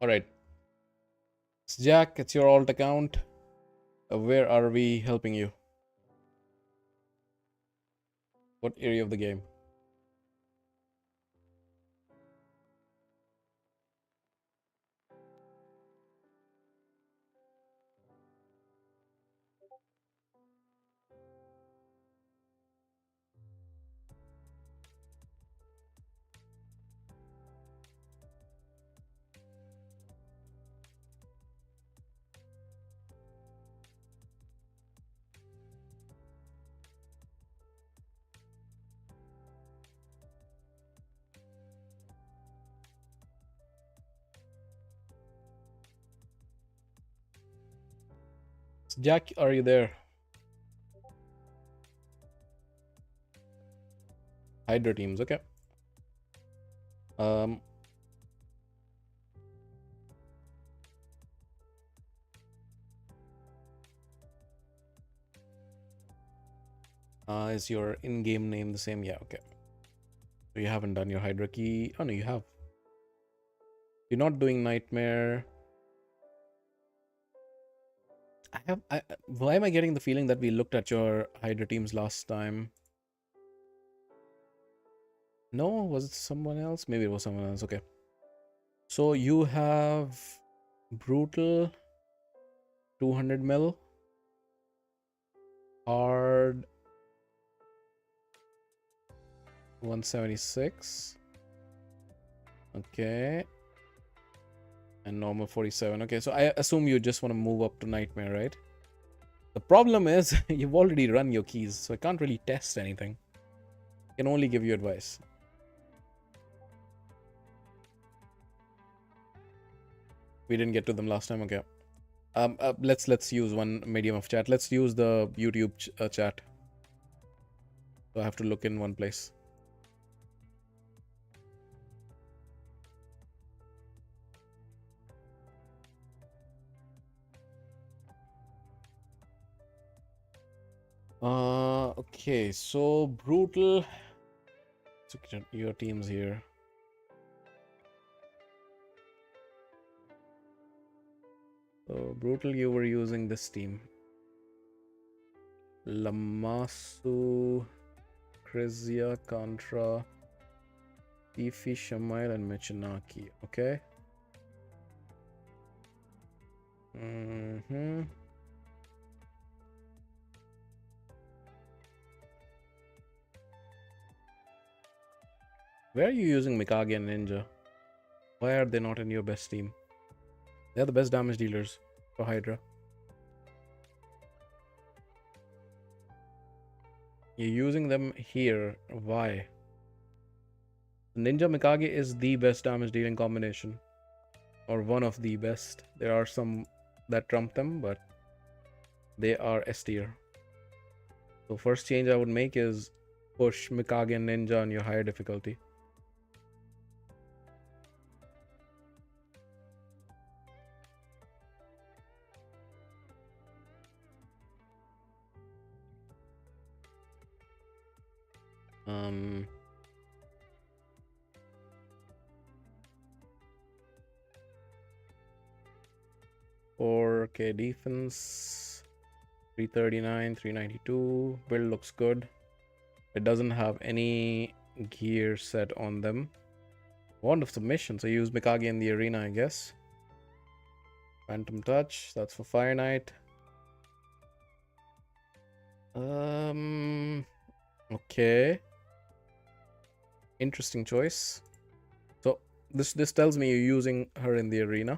All right. It's Jack, it's your alt account. Where are we helping you? What area of the game? Jack, are you there? Hydra teams, okay. Um, is your in-game name the same? Yeah, okay. So you haven't done your Hydra key. Oh no, you have. You're not doing Nightmare. Why am I getting the feeling that we looked at your Hydra teams last time? No, was it someone else? Maybe it was someone else. Okay. So you have Brutal 200 mil, Hard 176. Okay. And normal 47. Okay, so I assume you just want to move up to Nightmare, right? The problem is you've already run your keys, so I can't really test anything. I can only give you advice. We didn't get to them last time. Okay. Let's use one medium of chat. Let's use the YouTube chat. So I have to look in one place. Okay, so Brutal. Let's look at your teams here. So Brutal, you were using this team. Lamasu, Krizia, Contra, Tifi, Shamail, and Michinaki. Okay. Where are you using Mikage and Ninja? Why are they not in your best team? They're the best damage dealers for Hydra. You're using them here. Why? Ninja Mikage is the best damage dealing combination. Or one of the best. There are some that trump them, but they are S tier. So first change I would make is push Mikage and Ninja on your higher difficulty. Um, 4K defense, 339, 392. Build looks good. It doesn't have any gear set on them. Wand of Submission, so use Mikage in the arena, I guess. Phantom Touch, that's for Fire Knight. Okay. Interesting choice. So this tells me you're using her in the arena.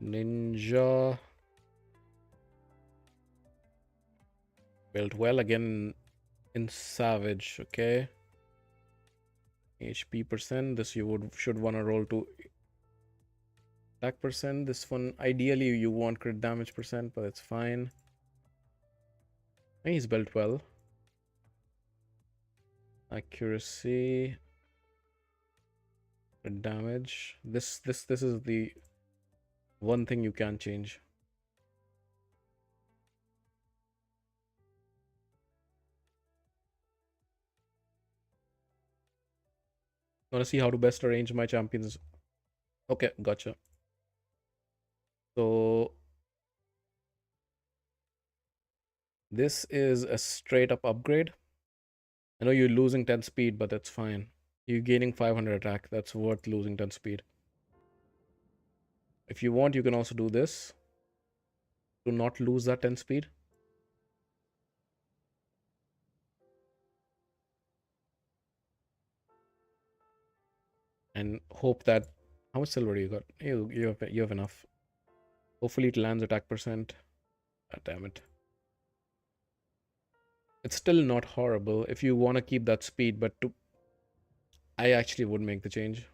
Ninja built well again in Savage. Okay, HP percent. This you should want to roll to attack percent. This one ideally you want crit damage percent, but it's fine. He's built well. Accuracy, crit damage. This is the one thing you can change. Want to see how to best arrange my champions. Okay, gotcha. So this is a straight up upgrade. I know you're losing 10 speed, but that's fine. You're gaining 500 attack. That's worth losing 10 speed. If you want, you can also do this to not lose that 10 speed. And hope that... How much silver you got? You have enough. Hopefully it lands attack percent. Ah, damn it. It's still not horrible if you want to keep that speed, but I actually would make the change.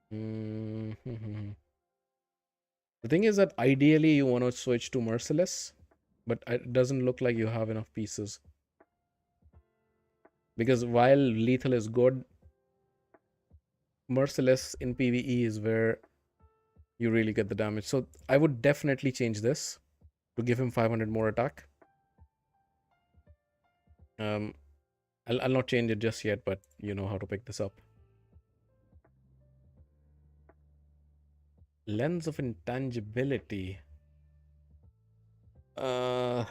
The thing is that ideally you want to switch to Merciless, but it doesn't look like you have enough pieces. Because while Lethal is good, Merciless in PvE is where you really get the damage. So I would definitely change this to give him 500 more attack. I'll not change it just yet, but you know how to pick this up. Lens of Intangibility. Okay,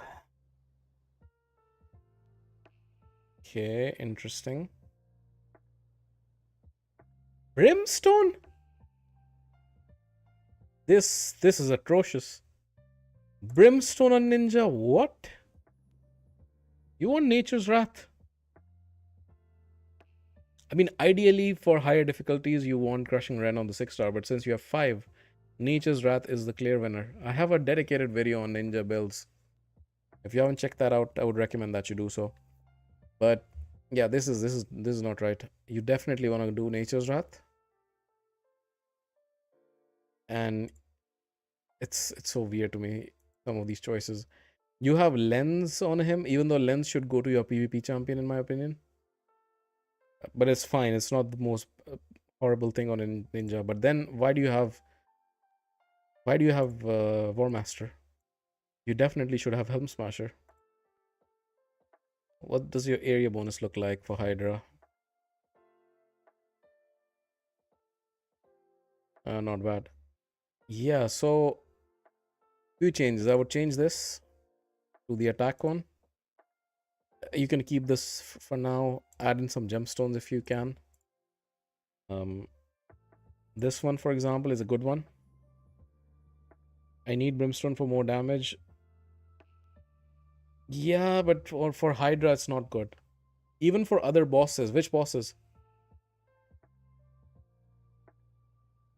interesting. Brimstone? This is atrocious. Brimstone on Ninja? What? You want Nature's Wrath? I mean, ideally for higher difficulties, you want Crushing Ren on the 6-star, but since you have 5, Nature's Wrath is the clear winner. I have a dedicated video on Ninja builds. If you haven't checked that out, I would recommend that you do so. But yeah, this is not right. You definitely want to do Nature's Wrath. And it's so weird to me, some of these choices. You have Lens on him, even though Lens should go to your PvP champion, in my opinion. But it's fine. It's not the most horrible thing on a ninja. But then why do you have War Master? You definitely should have Helm Smasher. What does your area bonus look like for Hydra? Not bad. Yeah, so few changes. I would change this to the attack one. You can keep this for now. Add in some gemstones if you can. This one, for example, is a good one. I need Brimstone for more damage. Yeah, but for Hydra, it's not good. Even for other bosses. Which bosses?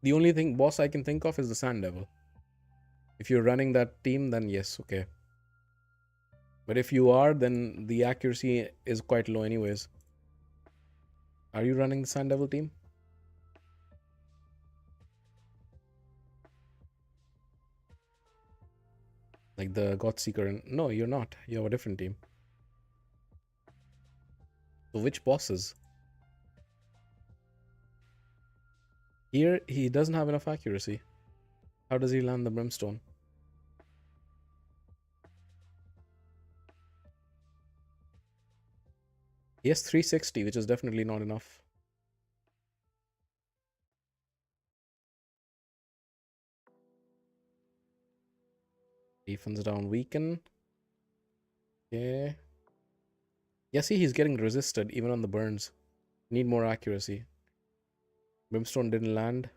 The only boss I can think of is the Sand Devil. If you're running that team, then yes, okay. But if you are, then the accuracy is quite low anyways. Are you running the Sand Devil team? Like the Godseeker? No, you're not. You have a different team. So which bosses? Here, he doesn't have enough accuracy. How does he land the brimstone? He has 360, which is definitely not enough. Defense down, weaken. Yeah. Yeah, see, he's getting resisted even on the burns. Need more accuracy. Brimstone didn't land.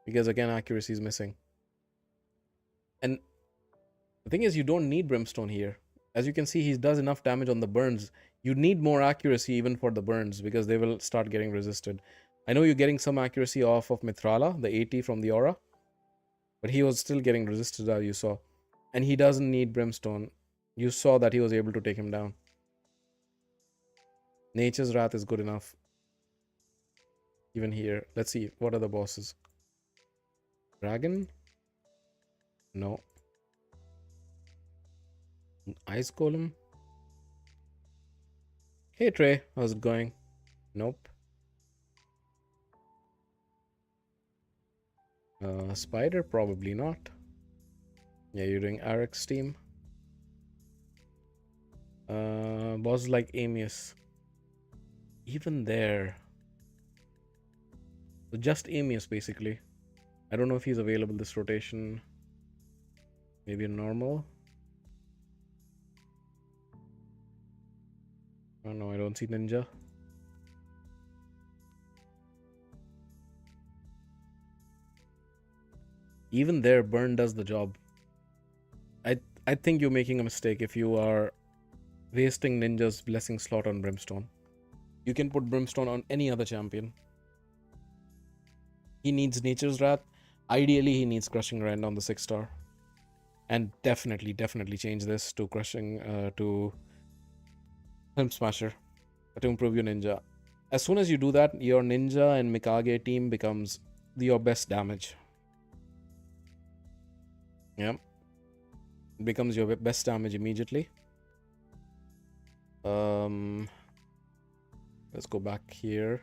Because again, accuracy is missing. And the thing is, you don't need Brimstone here. As you can see, he does enough damage on the burns. You need more accuracy even for the burns because they will start getting resisted. I know you're getting some accuracy off of Mithrala, the 80 from the aura. But he was still getting resisted, as you saw. And he doesn't need Brimstone. You saw that he was able to take him down. Nature's Wrath is good enough. Even here. Let's see. What are the bosses? Dragon? No. Ice Golem? Hey Trey, how's it going? Nope. Spider? Probably not. Yeah, you're doing Arek's team. Bosses like Amius. Even there. So just Amius basically. I don't know if he's available this rotation. Maybe a normal. Oh no, I don't see Ninja. Even there, burn does the job. I think you're making a mistake if you are wasting Ninja's blessing slot on Brimstone. You can put Brimstone on any other champion. He needs Nature's Wrath. Ideally, he needs Crushing Rend on the 6-star. And definitely change this to Crushing, to Film Smasher to improve your Ninja. As soon as you do that, your Ninja and Mikage team becomes your best damage. Yeah. It becomes your best damage immediately. Let's go back here.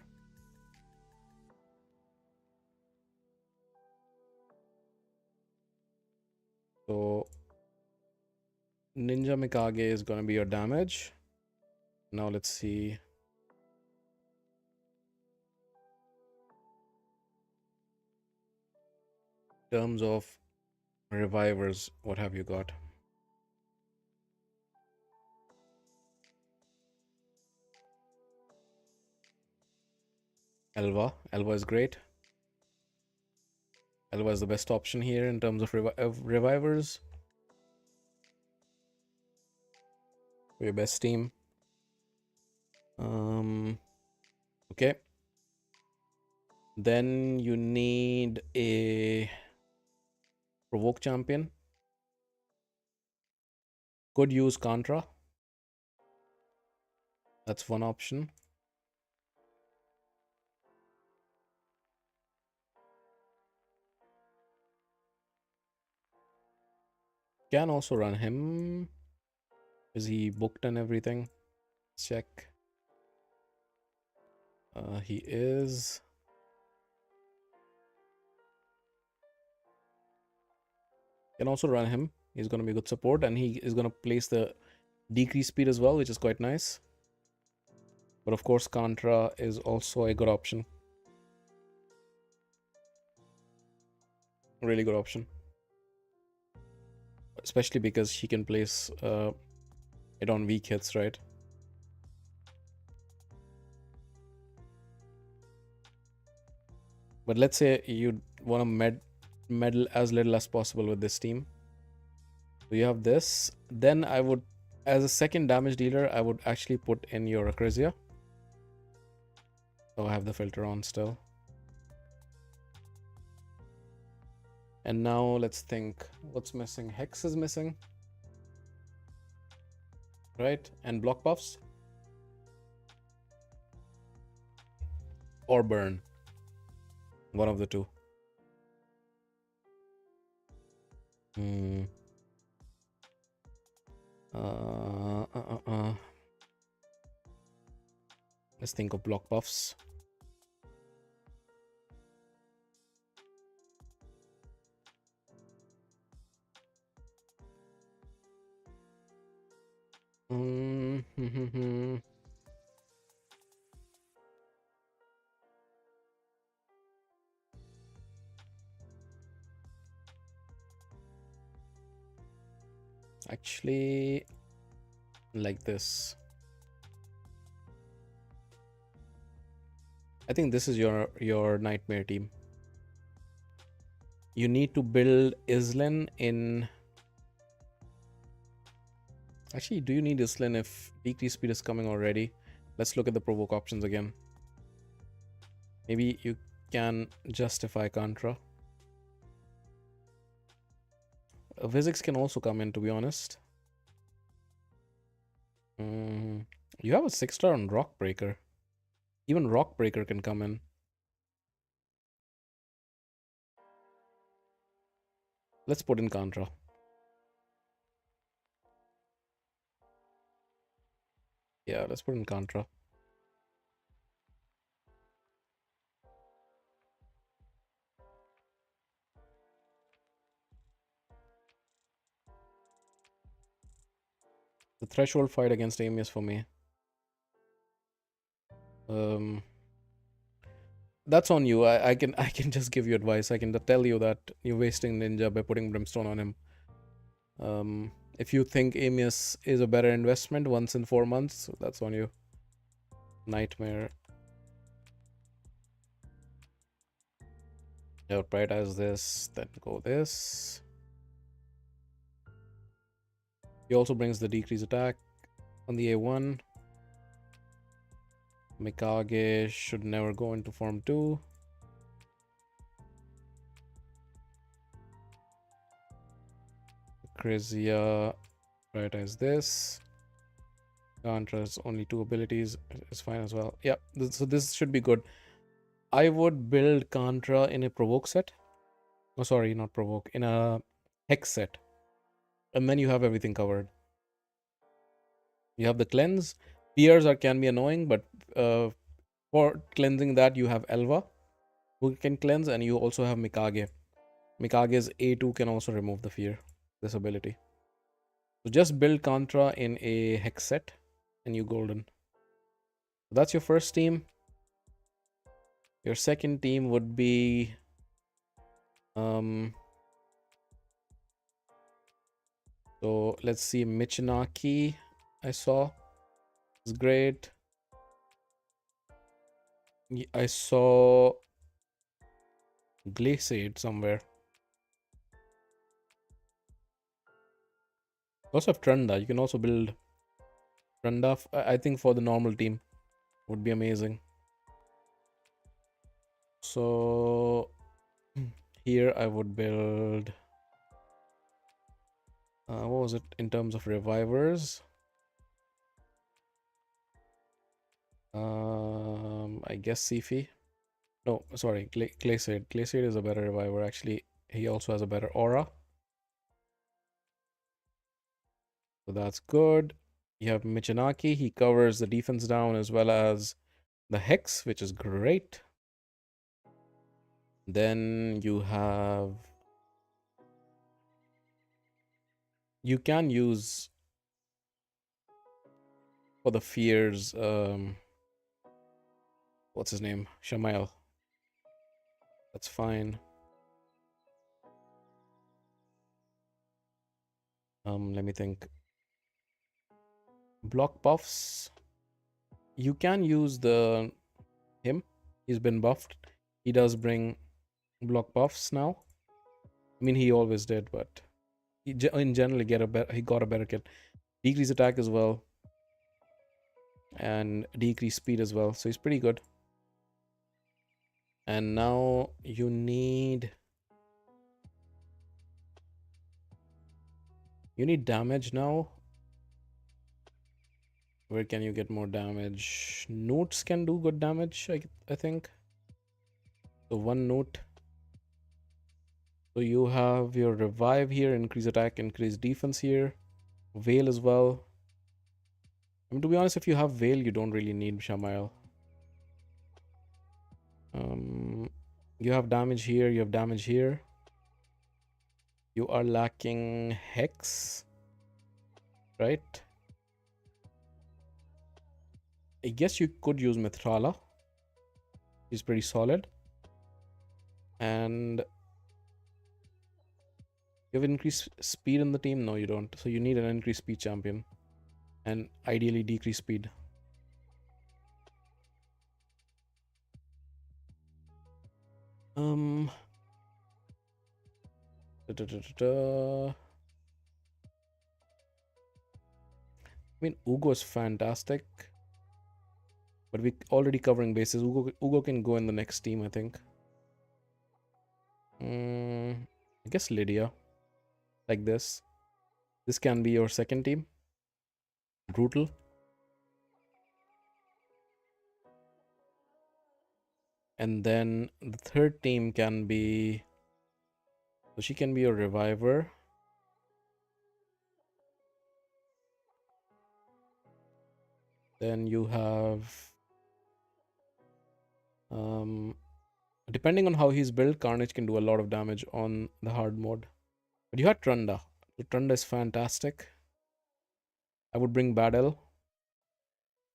So Ninja Mikage is going to be your damage. Now let's see. In terms of revivers, what have you got? Elva. Elva is great. Elva is the best option here in terms of revivers. For your best team. Okay. Then you need a provoke champion. Could use Contra. That's one option. Can also run him. Is he booked and everything? Check. He is. Can also run him. He's going to be good support, and he is going to place the decrease speed as well, which is quite nice. But of course, Contra is also a good option. Really good option. Especially because he can place it on weak hits, right? But let's say you want to meddle as little as possible with this team. So you have this. Then I would, as a second damage dealer, I would actually put in your Acrizia. So I have the filter on still. And now let's think. What's missing? Hex is missing. Right? And block buffs. Or burn. One of the two. Let's think of block buffs. Actually, like this. I think this is your nightmare team. You need to build Islan in. Actually, do you need Islan if decrease speed is coming already? Let's look at the provoke options again. Maybe you can justify Contra. Physics can also come in, to be honest. You have a 6-star on Rock Breaker. Even Rock Breaker can come in. Let's put in Contra. Yeah, let's put in Contra. The threshold fight against Amius for me. That's on you. I can just give you advice. I can tell you that you're wasting Ninja by putting Brimstone on him. If you think Amius is a better investment once in 4 months, that's on you. Nightmare. I'll prioritize this, then go this. He also brings the decrease attack on the A1. Mikage should never go into form 2. Krizia, prioritize this. Contra's only 2 abilities is fine as well. Yeah, so this should be good. I would build Contra in a provoke set. Oh, sorry, not provoke. In a hex set. And then you have everything covered. You have the cleanse. Peers can be annoying, but for cleansing that, you have Elva, who can cleanse, and you also have Mikage. Mikage's A2 can also remove the fear, this ability. So just build Contra in a hex set, and you golden. So that's your first team. Your second team would be so let's see, Michinaki I saw. It's great. I saw Glaciade somewhere. Also have Trunda. You can also build Trunda. I think for the normal team would be amazing. So here I would build what was it in terms of revivers? I guess Sifi. No, sorry, Glaciade. Glaciade is a better reviver. Actually, he also has a better aura. So that's good. You have Michinaki. He covers the defense down as well as the Hex, which is great. Then you have... You can use for the fears... what's his name? Shamael. That's fine. Let me think. Block buffs. You can use him. He's been buffed. He does bring block buffs now. I mean, he always did, but he in general he got a better kit. Decrease attack as well, and decrease speed as well. So he's pretty good. And now you need damage now. Where can you get more damage? Newts can do good damage, I think. So 1 newt. So you have your revive here, increase attack, increase defense here. Veil as well. I mean, to be honest, if you have Veil, you don't really need Shamael. You have damage here, you have damage here. You are lacking Hex, right? I guess you could use Mithrala. She's pretty solid. And you have increased speed in the team? No, you don't. So you need an increased speed champion. And ideally decreased speed. Da, da, da, da, da. I mean, Ugo is fantastic. But we're already covering bases. Ugo can go in the next team, I think. I guess Lydia. Like this. This can be your second team. Brutal. And then the third team can be... So she can be your reviver. Then you have... depending on how he's built, Carnage can do a lot of damage on the hard mode. But you had Trunda. So Trunda is fantastic. I would bring Battle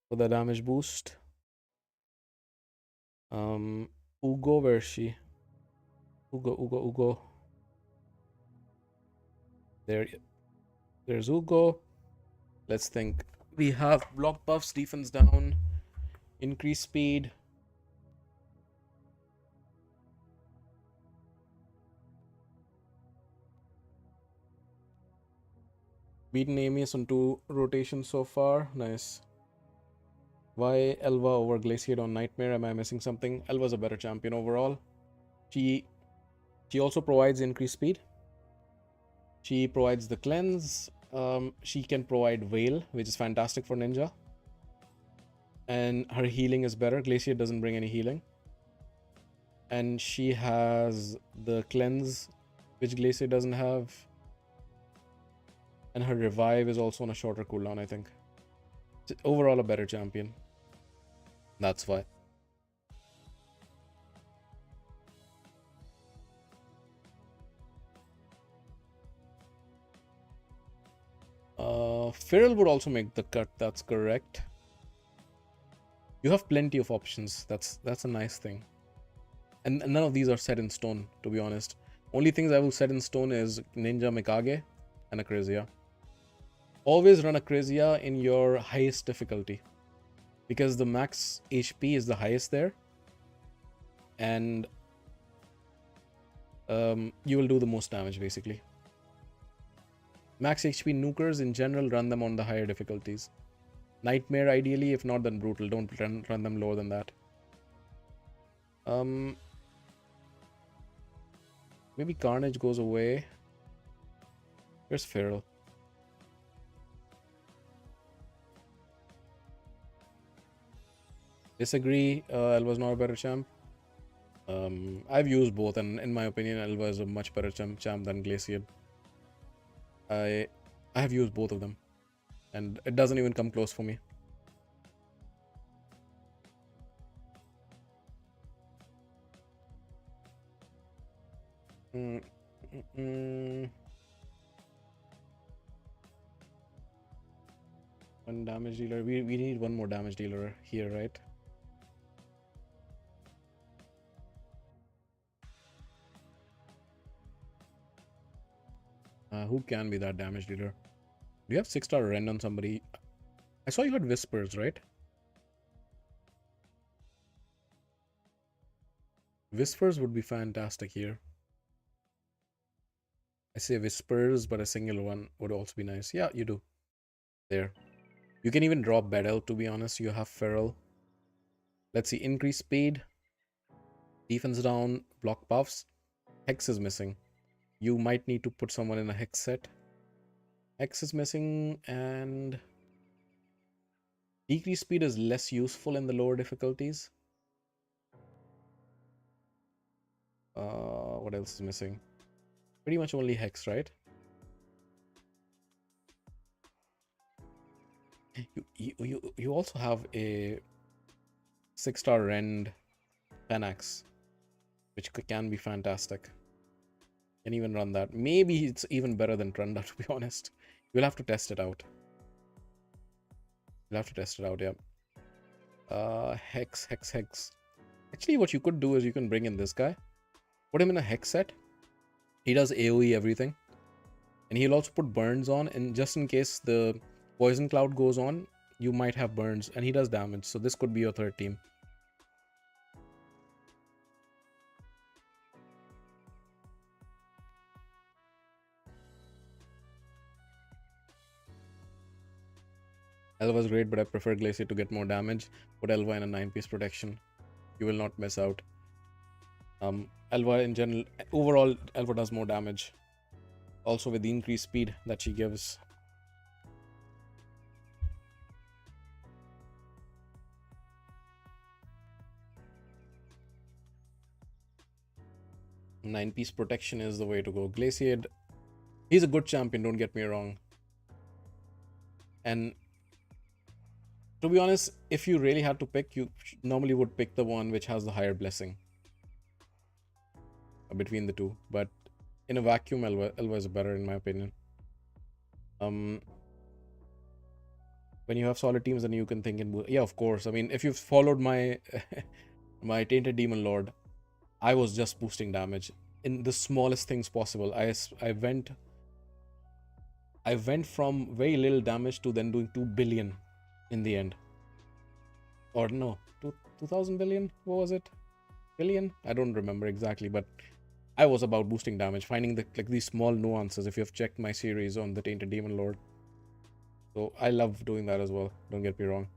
for the damage boost. Ugo, where is she? Ugo. There's Ugo. Let's think. We have block buffs, defense down, increase speed. Beaten Amius on 2 rotations so far. Nice. Why Elva over Glaciate on Nightmare? Am I missing something? Elva's a better champion overall. She also provides increased speed. She provides the cleanse. She can provide Veil, which is fantastic for Ninja. And her healing is better. Glaciate doesn't bring any healing. And she has the cleanse, which Glaciate doesn't have. And her revive is also on a shorter cooldown, I think. Overall, a better champion. That's why. Feral would also make the cut, that's correct. You have plenty of options. That's a nice thing. And none of these are set in stone, to be honest. Only things I will set in stone is Ninja Mikage and Acrasia. Always run Acrasia in your highest difficulty, because the max HP is the highest there. And you will do the most damage, basically. Max HP nukers in general, run them on the higher difficulties. Nightmare ideally, if not then Brutal. Don't run them lower than that. Maybe Carnage goes away. Where's Feral? Disagree. Elva's not a better champ. I've used both, and in my opinion, Elva is a much better champ than Glaciate. I have used both of them, and it doesn't even come close for me. One damage dealer. We need one more damage dealer here, right? Who can be that damage dealer? Do you have 6-star rend on somebody? I saw you had Whispers, right? Whispers would be fantastic here. I say Whispers, but a single one would also be nice. Yeah, you do. There. You can even drop Battle, to be honest. You have Feral. Let's see. Increase speed. Defense down. Block buffs. Hex is missing. You might need to put someone in a Hex set. Hex is missing, and decrease speed is less useful in the lower difficulties. What else is missing? Pretty much only Hex, right? You also have a 6-star rend Panax, which can be fantastic. Can even run that. Maybe it's even better than Trunda, to be honest. You'll have to test it out. You'll have to test it out, yeah. Hex. Actually, what you could do is you can bring in this guy, put him in a hex set. He does AoE everything, and he'll also put burns on, and just in case the poison cloud goes on, you might have burns, and he does damage. So this could be your third team. Elva's great, but I prefer Glacier to get more damage. Put Elva in a 9-piece protection. You will not miss out. Elva in general, overall, Elva does more damage. Also with the increased speed that she gives. Nine-piece protection is the way to go. Glacier, he's a good champion, don't get me wrong. And to be honest, if you really had to pick, you normally would pick the one which has the higher blessing between the two. But in a vacuum, Elva is better in my opinion. When you have solid teams, then you can think in, yeah, of course. I mean, if you've followed my my Tainted Demon Lord, I was just boosting damage in the smallest things possible. I went from very little damage to then doing 2 billion in the end. Or no, 2000 billion? What was it? Billion? I don't remember exactly, but I was about boosting damage, finding these small nuances. If you have checked my series on the Tainted Demon Lord, so I love doing that as well. Don't get me wrong.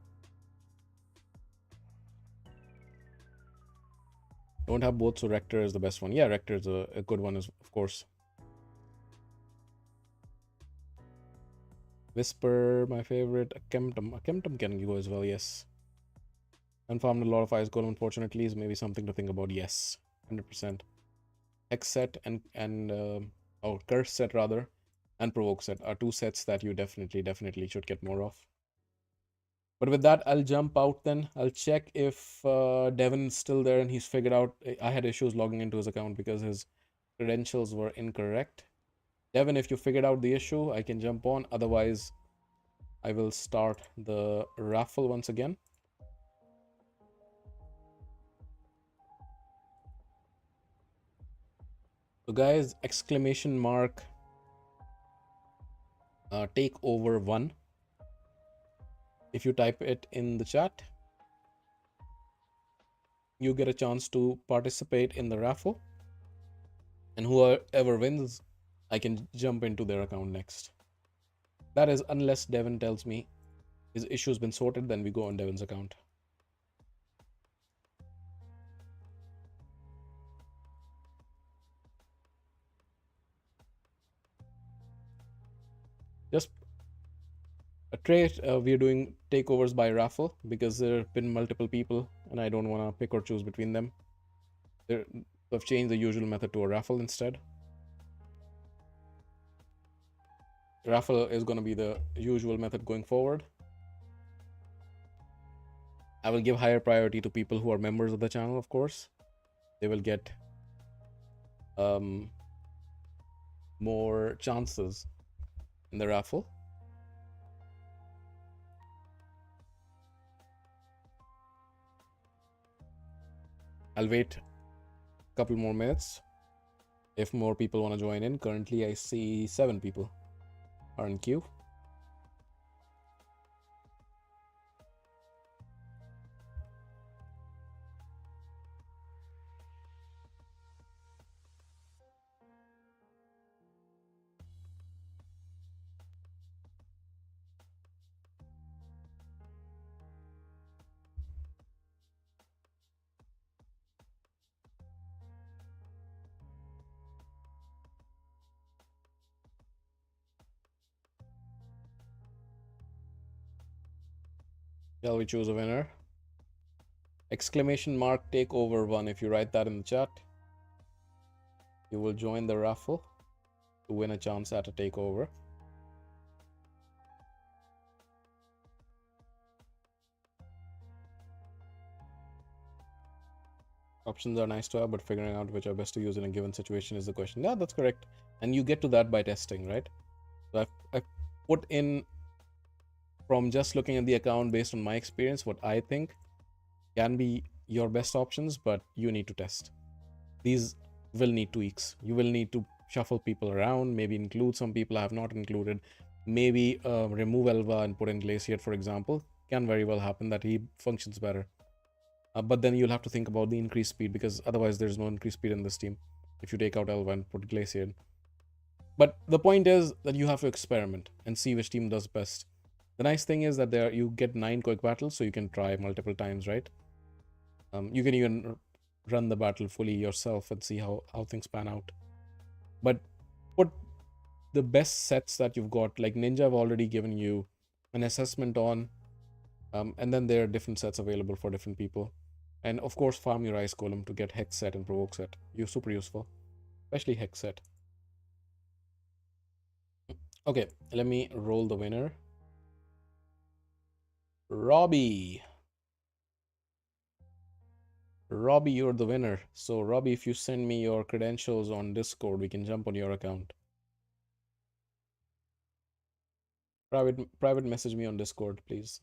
Don't have both, so Rector is the best one. Yeah, Rector is a good one, of course. Whisper, my favorite. Akemtum can go as well, yes. And farmed a lot of Ice Golem, unfortunately, is maybe something to think about. Yes, 100%. Hex set and or Curse set rather, and Provoke set are two sets that you definitely should get more of. But with that, I'll jump out then. I'll check if Devin is still there and he's figured out. I had issues logging into his account because his credentials were incorrect. Devin, if you figured out the issue, I can jump on. Otherwise, I will start the raffle once again. So guys, exclamation mark takeover1. If you type it in the chat, you get a chance to participate in the raffle. And whoever wins, I can jump into their account next. That is, unless Devin tells me his issue's been sorted, then we go on Devin's account. Just a trait, we're doing takeovers by raffle because there have been multiple people and I don't want to pick or choose between them. I've changed the usual method to a raffle instead. Raffle is going to be the usual method going forward. I will give higher priority to people who are members of the channel, of course. They will get more chances in the raffle. I'll wait a couple more minutes if more people want to join in. Currently, I see 7 people are in queue. Shall we choose a winner? Exclamation mark takeover1. If you write that in the chat, you will join the raffle to win a chance at a takeover. Options are nice to have, but figuring out which are best to use in a given situation is the question. Yeah, that's correct. And you get to that by testing, right? So I've put in, from just looking at the account based on my experience, what I think. can be your best options, but you need to test. These will need tweaks. You will need to shuffle people around, maybe include some people I have not included, maybe remove Elva and put in Glacier, for example. Can very well happen that he functions better. But then you'll have to think about the increased speed, because otherwise there's no increased speed in this team if you take out Elva and put Glacier in. But the point is that you have to experiment and see which team does best. The nice thing is that there you get 9 quick battles, so you can try multiple times, right? You can even run the battle fully yourself and see how things pan out. But put the best sets that you've got. Like Ninja, I've already given you an assessment on, and then there are different sets available for different people. And of course, farm your Ice Golem to get Hex set and Provoke set. You're super useful, especially Hex set. Okay, let me roll the winner. Robbie. Robbie, you're the winner. So, Robbie, if you send me your credentials on Discord, we can jump on your account. Private message me on Discord, please.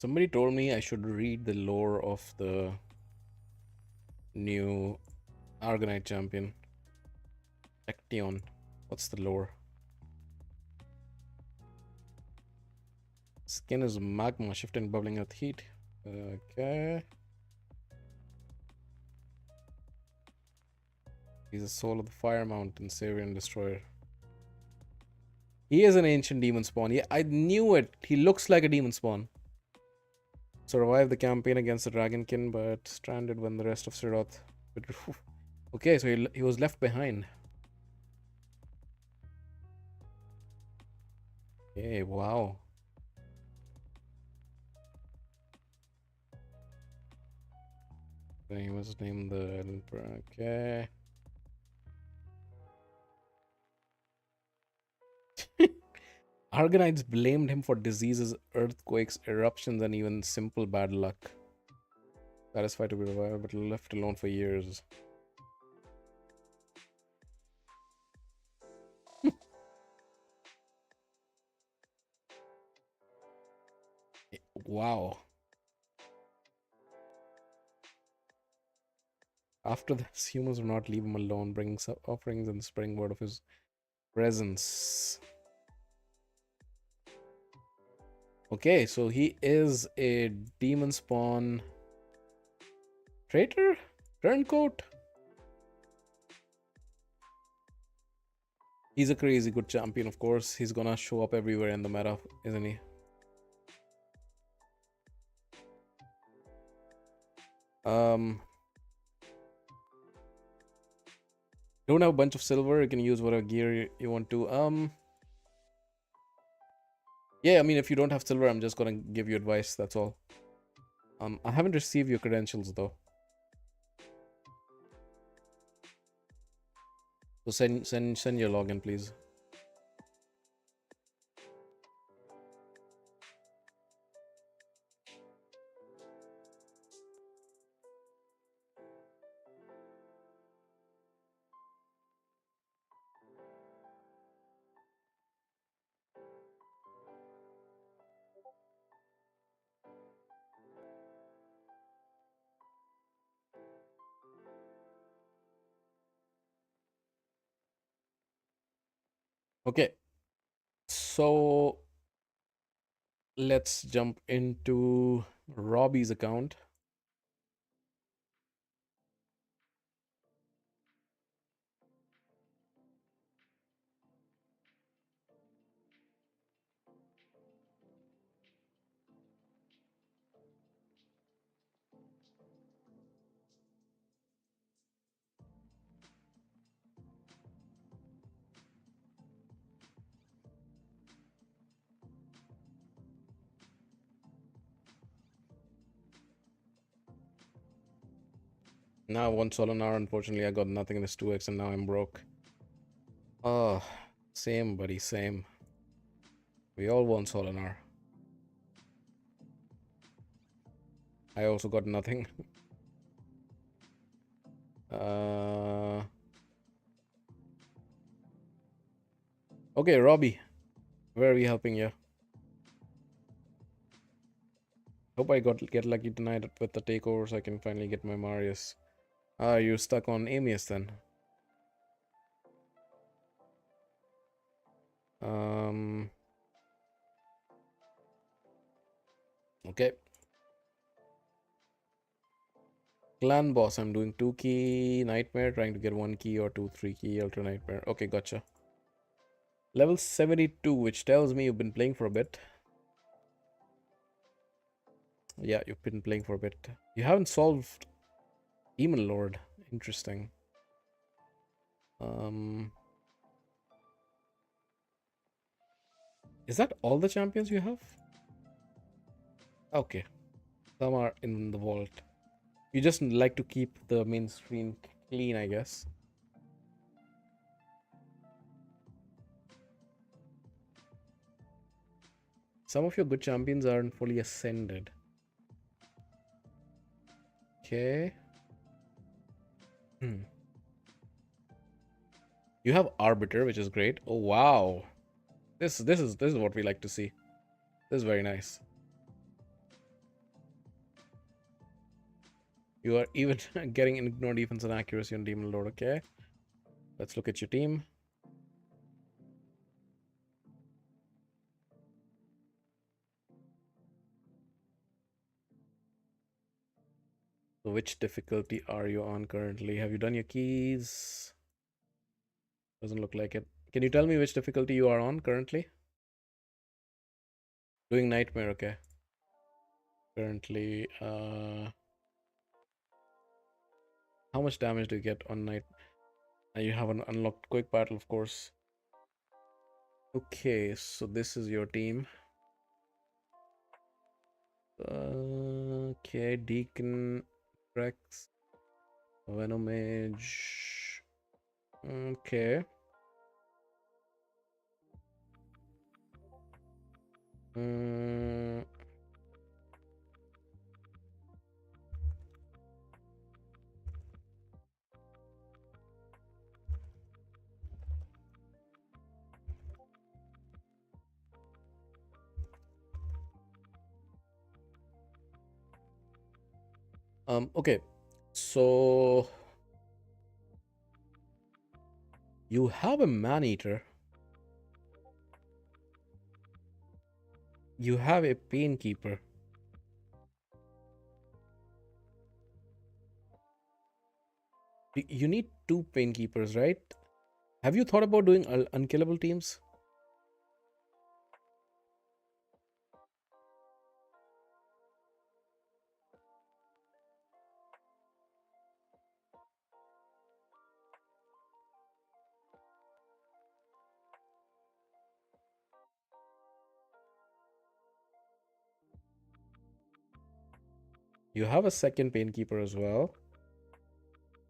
Somebody told me I should read the lore of the new Argonite champion, Acteon. What's the lore? Skin is magma, shifting, bubbling with heat. Okay. He's a soul of the fire mountain, savior and destroyer. He is an ancient demon spawn. Yeah, I knew it. He looks like a demon spawn. Survived the campaign against the Dragonkin, but stranded when the rest of Siroth. Okay, so he was left behind. Okay, wow. He was named the... Okay. Argonites blamed him for diseases, earthquakes, eruptions, and even simple bad luck. Satisfied to be revived, but left alone for years. Wow. After this, humans will not leave him alone, bringing offerings and spreading word of his presence. Okay, so he is a demon spawn traitor? Turncoat? He's a crazy good champion, of course. He's gonna show up everywhere in the meta, isn't he? Don't have a bunch of silver. You can use whatever gear you want to. Yeah, I mean, if you don't have silver, I'm just gonna give you advice. That's all. I haven't received your credentials though. So send your login, please. Okay. So let's jump into Robbie's account. Now one Solinar, unfortunately I got nothing in this 2x and now I'm broke. Oh, same buddy, same. We all want Solinar. I also got nothing. Okay, Robbie, where are we helping you? Hope I get lucky tonight with the takeover so I can finally get my Marius. Ah, you're stuck on Amius then. Um. Okay. Clan boss. I'm doing 2 key nightmare, trying to get 1 key or 2 3 key ultra nightmare. Okay, gotcha. Level 72, which tells me you've been playing for a bit. Yeah, you've been playing for a bit. You haven't solved Demon Lord. Interesting. Um. Is that all the champions you have? Okay. Some are in the vault. You just like to keep the main screen clean, I guess. Some of your good champions aren't fully ascended. Okay. You have Arbiter, which is great. Oh wow. This is what we like to see. This is very nice. You are even getting ignore defense and accuracy on Demon Lord. Okay. Let's look at your team. So which difficulty are you on currently? Have you done your keys? Doesn't look like it. Can you tell me which difficulty you are on currently? Doing Nightmare, okay. Currently, how much damage do you get on night? You have an unlocked quick battle, of course. Okay, so this is your team. Okay, Deacon, Rex, Venomage. Okay. Mm, okay. So you have a man-eater. You have a painkeeper. You need two painkeepers, right? Have you thought about doing unkillable teams? You have a second painkeeper as well.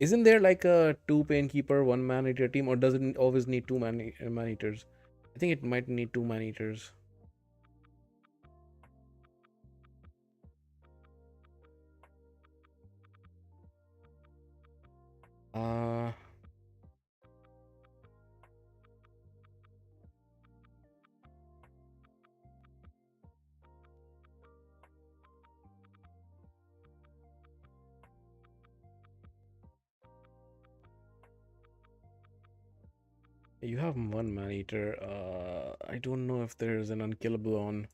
Isn't there like a two painkeeper, one man eater team, or does it always need two man eaters? I think it might need two man eaters. Uh, you have one man eater. I don't know if there's an unkillable on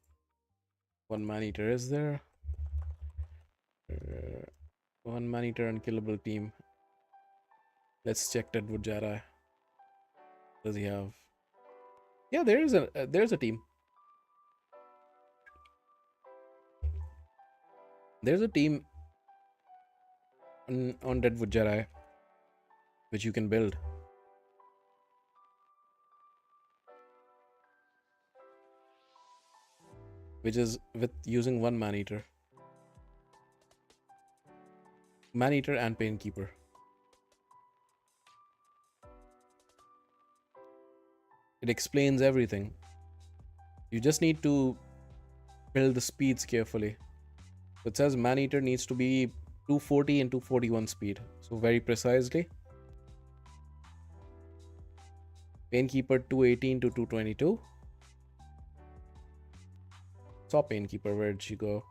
one man eater. Is there? One man eater unkillable team. Let's check that with Jedi. Does he have? Yeah, there's a team. There's a team on Deadwood Jedi which you can build, which is with using one man eater. Man-Eater and Painkeeper. It explains everything. You just need to build the speeds carefully. It says Man-Eater needs to be 240 and 241 speed. So very precisely. Painkeeper 218 to 222. Saw Painkeeper, where'd she go?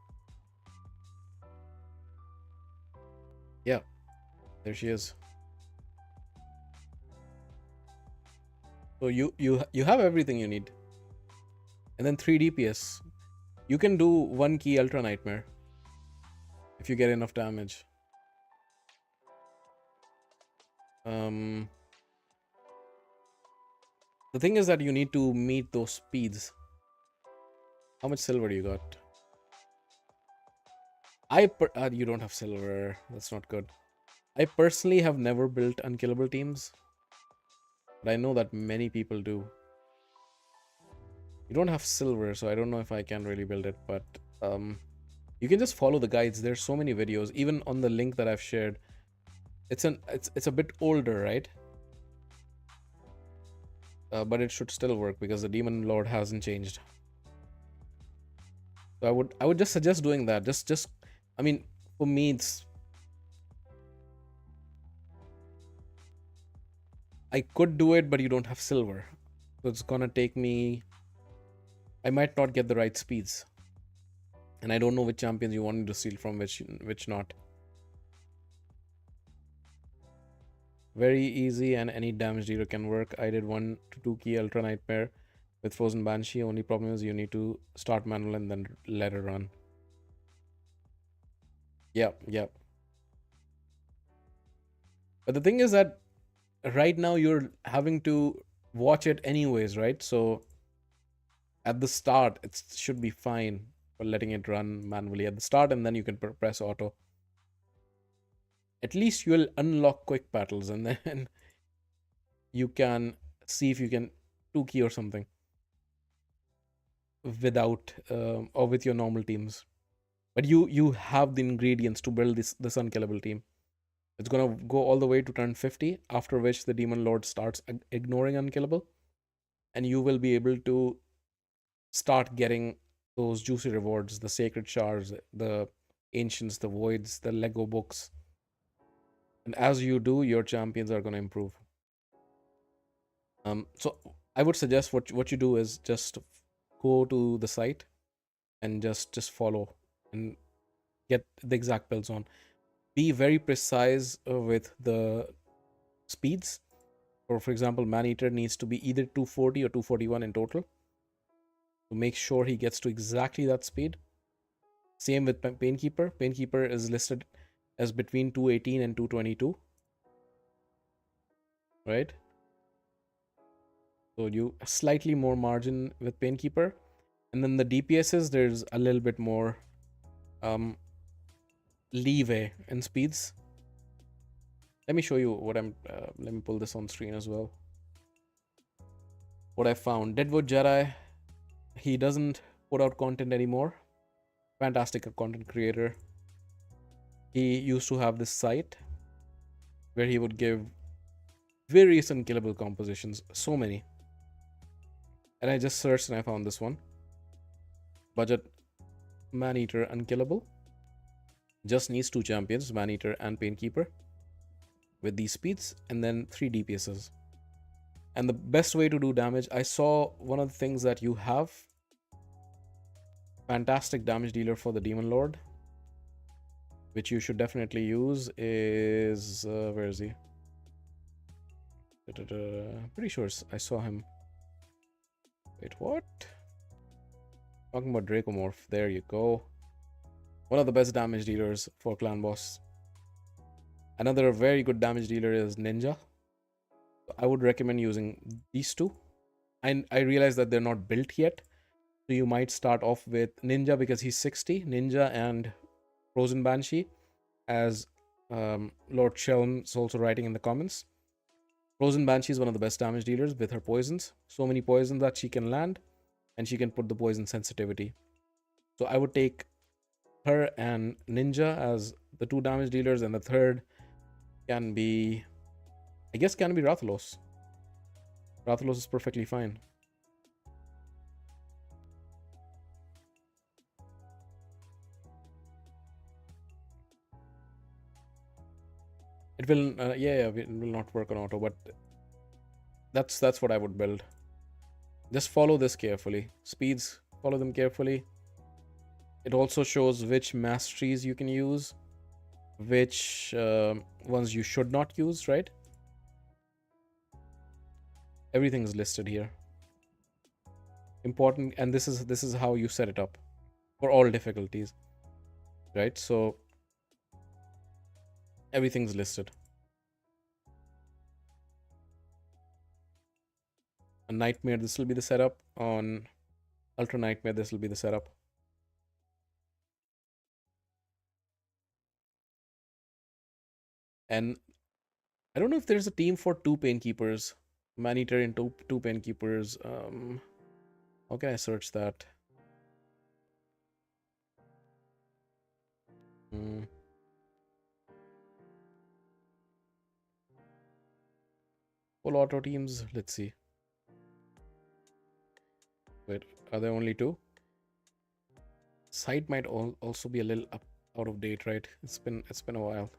Yeah, there she is. So you have everything you need. And then 3 DPS. You can do 1 key Ultra Nightmare if you get enough damage. The thing is that you need to meet those speeds. How much silver do you got? You don't have silver. That's not good. I personally have never built unkillable teams, but I know that many people do. You don't have silver, so I don't know if I can really build it, but you can just follow the guides. There's so many videos, even on the link that I've shared. It's a bit older, right? But it should still work because the Demon Lord hasn't changed. So I would just suggest doing that. I mean, for me, I could do it, but you don't have silver, so it's gonna take me. I might not get the right speeds, and I don't know which champions you want me to steal from, which not. Very easy, and any damage dealer can work. I did 1 to 2 key Ultra Nightmare with Frozen Banshee. Only problem is you need to start manual and then let it run. Yeah. But the thing is that right now you're having to watch it anyways, right? So at the start, it should be fine for letting it run manually at the start, and then you can press auto. At least you'll unlock quick battles, and then you can see if you can 2 key or something without or with your normal teams. But you have the ingredients to build this unkillable team. It's gonna go all the way to turn 50, after which the Demon Lord starts ignoring unkillable, and you will be able to start getting those juicy rewards, the sacred shards, the ancients, the voids, the Lego books. And as you do, your champions are gonna improve. So I would suggest what you do is just go to the site and just follow and get the exact builds on. Be very precise with the speeds. Or for example, Man-Eater needs to be either 240 or 241 in total to make sure he gets to exactly that speed. Same with Painkeeper. Painkeeper is listed as between 218 and 222, right? So you slightly more margin with Painkeeper, and then the DPSs, there's a little bit more leeway in speeds. Let me show you what let me pull this on screen as well. What I found: Deadwood Jedi, he doesn't put out content anymore. Fantastic content creator. He used to have this site where he would give various unkillable compositions, so many. And I just searched and I found this one. Budget Man-Eater unkillable. Just needs 2 champions, Man-Eater and Painkeeper, with these speeds, and then 3 DPSs. And the best way to do damage, I saw one of the things that you have. Fantastic damage dealer for the Demon Lord, which you should definitely use, is where is he? Pretty sure I saw him. Wait, what? Talking about Dracomorph. There you go. One of the best damage dealers for Clan Boss. Another very good damage dealer is Ninja. I would recommend using these two. And I realize that they're not built yet, so you might start off with Ninja because he's 60. Ninja and Frozen Banshee, as Lord Shelm's also writing in the comments. Frozen Banshee is one of the best damage dealers with her poisons. So many poisons that she can land, and she can put the poison sensitivity. So I would take her and Ninja as the 2 damage dealers, and the third can be, I guess, can be Rathalos. Rathalos is perfectly fine. It will, yeah, it will not work on auto, but that's what I would build. Just follow this carefully. Speeds, follow them carefully. It also shows which masteries you can use, which ones you should not use, right? Everything's listed here. Important, and this is how you set it up for all difficulties, right? So everything's listed. A nightmare, this will be the setup. On ultra nightmare, this will be the setup. And I don't know if there's a team for 2 painkeepers. Man-eater and two painkeepers. How can I search that? Full auto teams. Let's see. Wait, are there only 2? Site might also be a little out of date, right? It's been a while.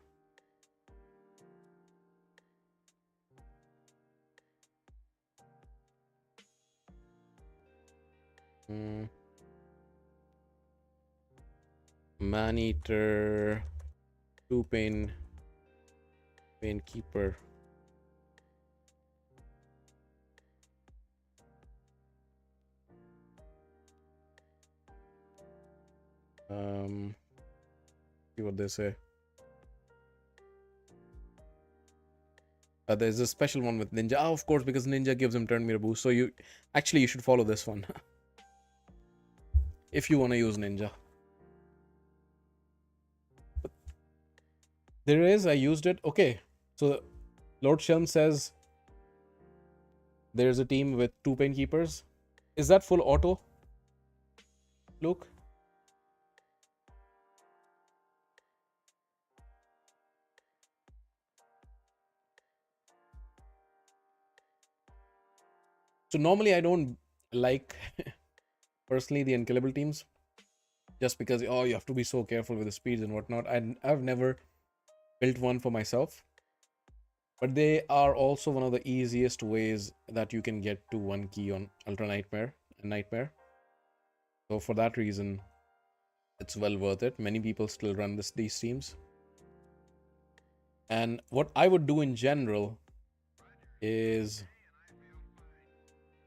Man-eater, 2 painkeeper. See what they say. There's a special one with Ninja. Of course, because Ninja gives him turn mirror boost. So you should follow this one if you want to use Ninja. But there is. I used it. Okay, so Lord Shelm says there's a team with 2 painkeepers. Is that full auto, Luke? So normally I don't like personally the unkillable teams, just because you have to be so careful with the speeds and whatnot. I've never built one for myself, but they are also one of the easiest ways that you can get to 1 key on Ultra Nightmare and Nightmare. So for that reason, it's well worth it. Many people still run these teams. And what I would do in general is,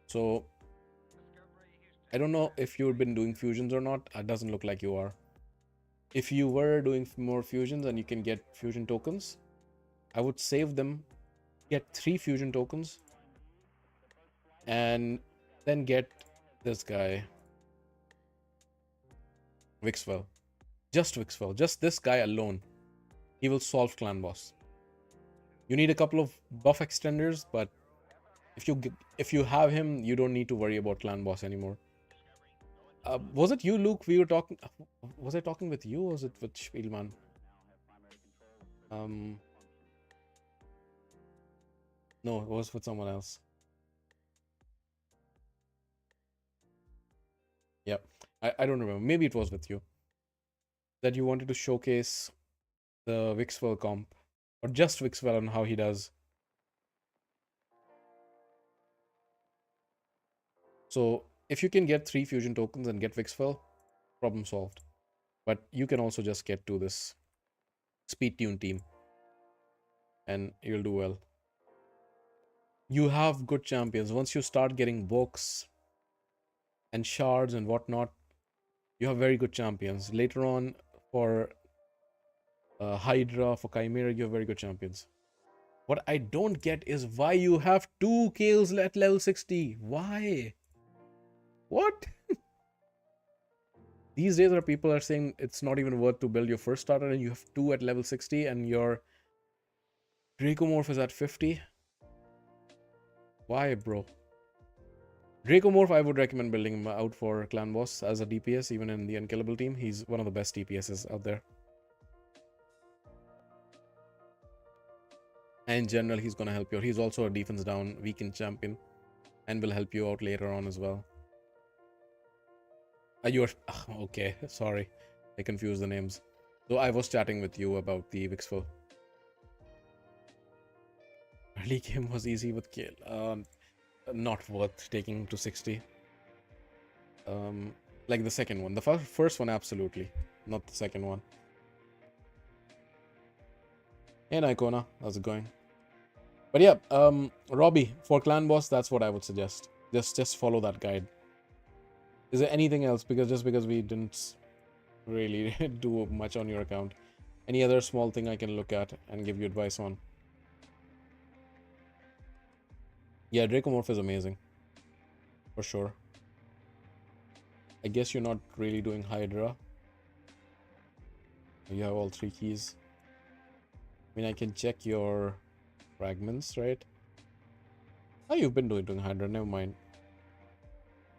so I don't know if you've been doing fusions or not. It doesn't look like you are. If you were doing more fusions and you can get fusion tokens, I would save them, get 3 fusion tokens, and then get this guy, Vixwell. Just Vixwell. Just this guy alone. He will solve clan boss. You need a couple of buff extenders, but if you have him, you don't need to worry about clan boss anymore. Was it you, Luke? We were talking. Was I talking with you, or was it with Spielman? No, it was with someone else. Yeah, I don't remember. Maybe it was with you. That you wanted to showcase the Vixwell comp, or just Vixwell and how he does. So if you can get 3 fusion tokens and get Vixwell, problem solved. But you can also just get to this speed tune team and you'll do well. You have good champions. Once you start getting books and shards and whatnot, you have very good champions. Later on, for Hydra, for Chimera, you have very good champions. What I don't get is why you have 2 kills at level 60. Why? What? These days, people are saying it's not even worth to build your first starter, and you have 2 at level 60, and your Dracomorph is at 50. Why, bro? Dracomorph, I would recommend building him out for Clan Boss as a DPS, even in the Unkillable team. He's one of the best DPSs out there. And in general, he's gonna help you out. He's also a defense down weekend champion and will help you out later on as well. You are okay. Sorry, I confused the names. So I was chatting with you about the Vixful. Early game was easy with Kale. Not worth taking to 60. Like the second one. The first one, absolutely. Not the second one. Hey, Nikona. How's it going? But yeah, Robbie, for clan boss, that's what I would suggest. Just follow that guide. Is there anything else? Because just because we didn't really do much on your account. Any other small thing I can look at and give you advice on? Yeah, Dracomorph is amazing. For sure. I guess you're not really doing Hydra. You have all 3 keys. I mean, I can check your fragments, right? Oh, you've been doing Hydra, never mind.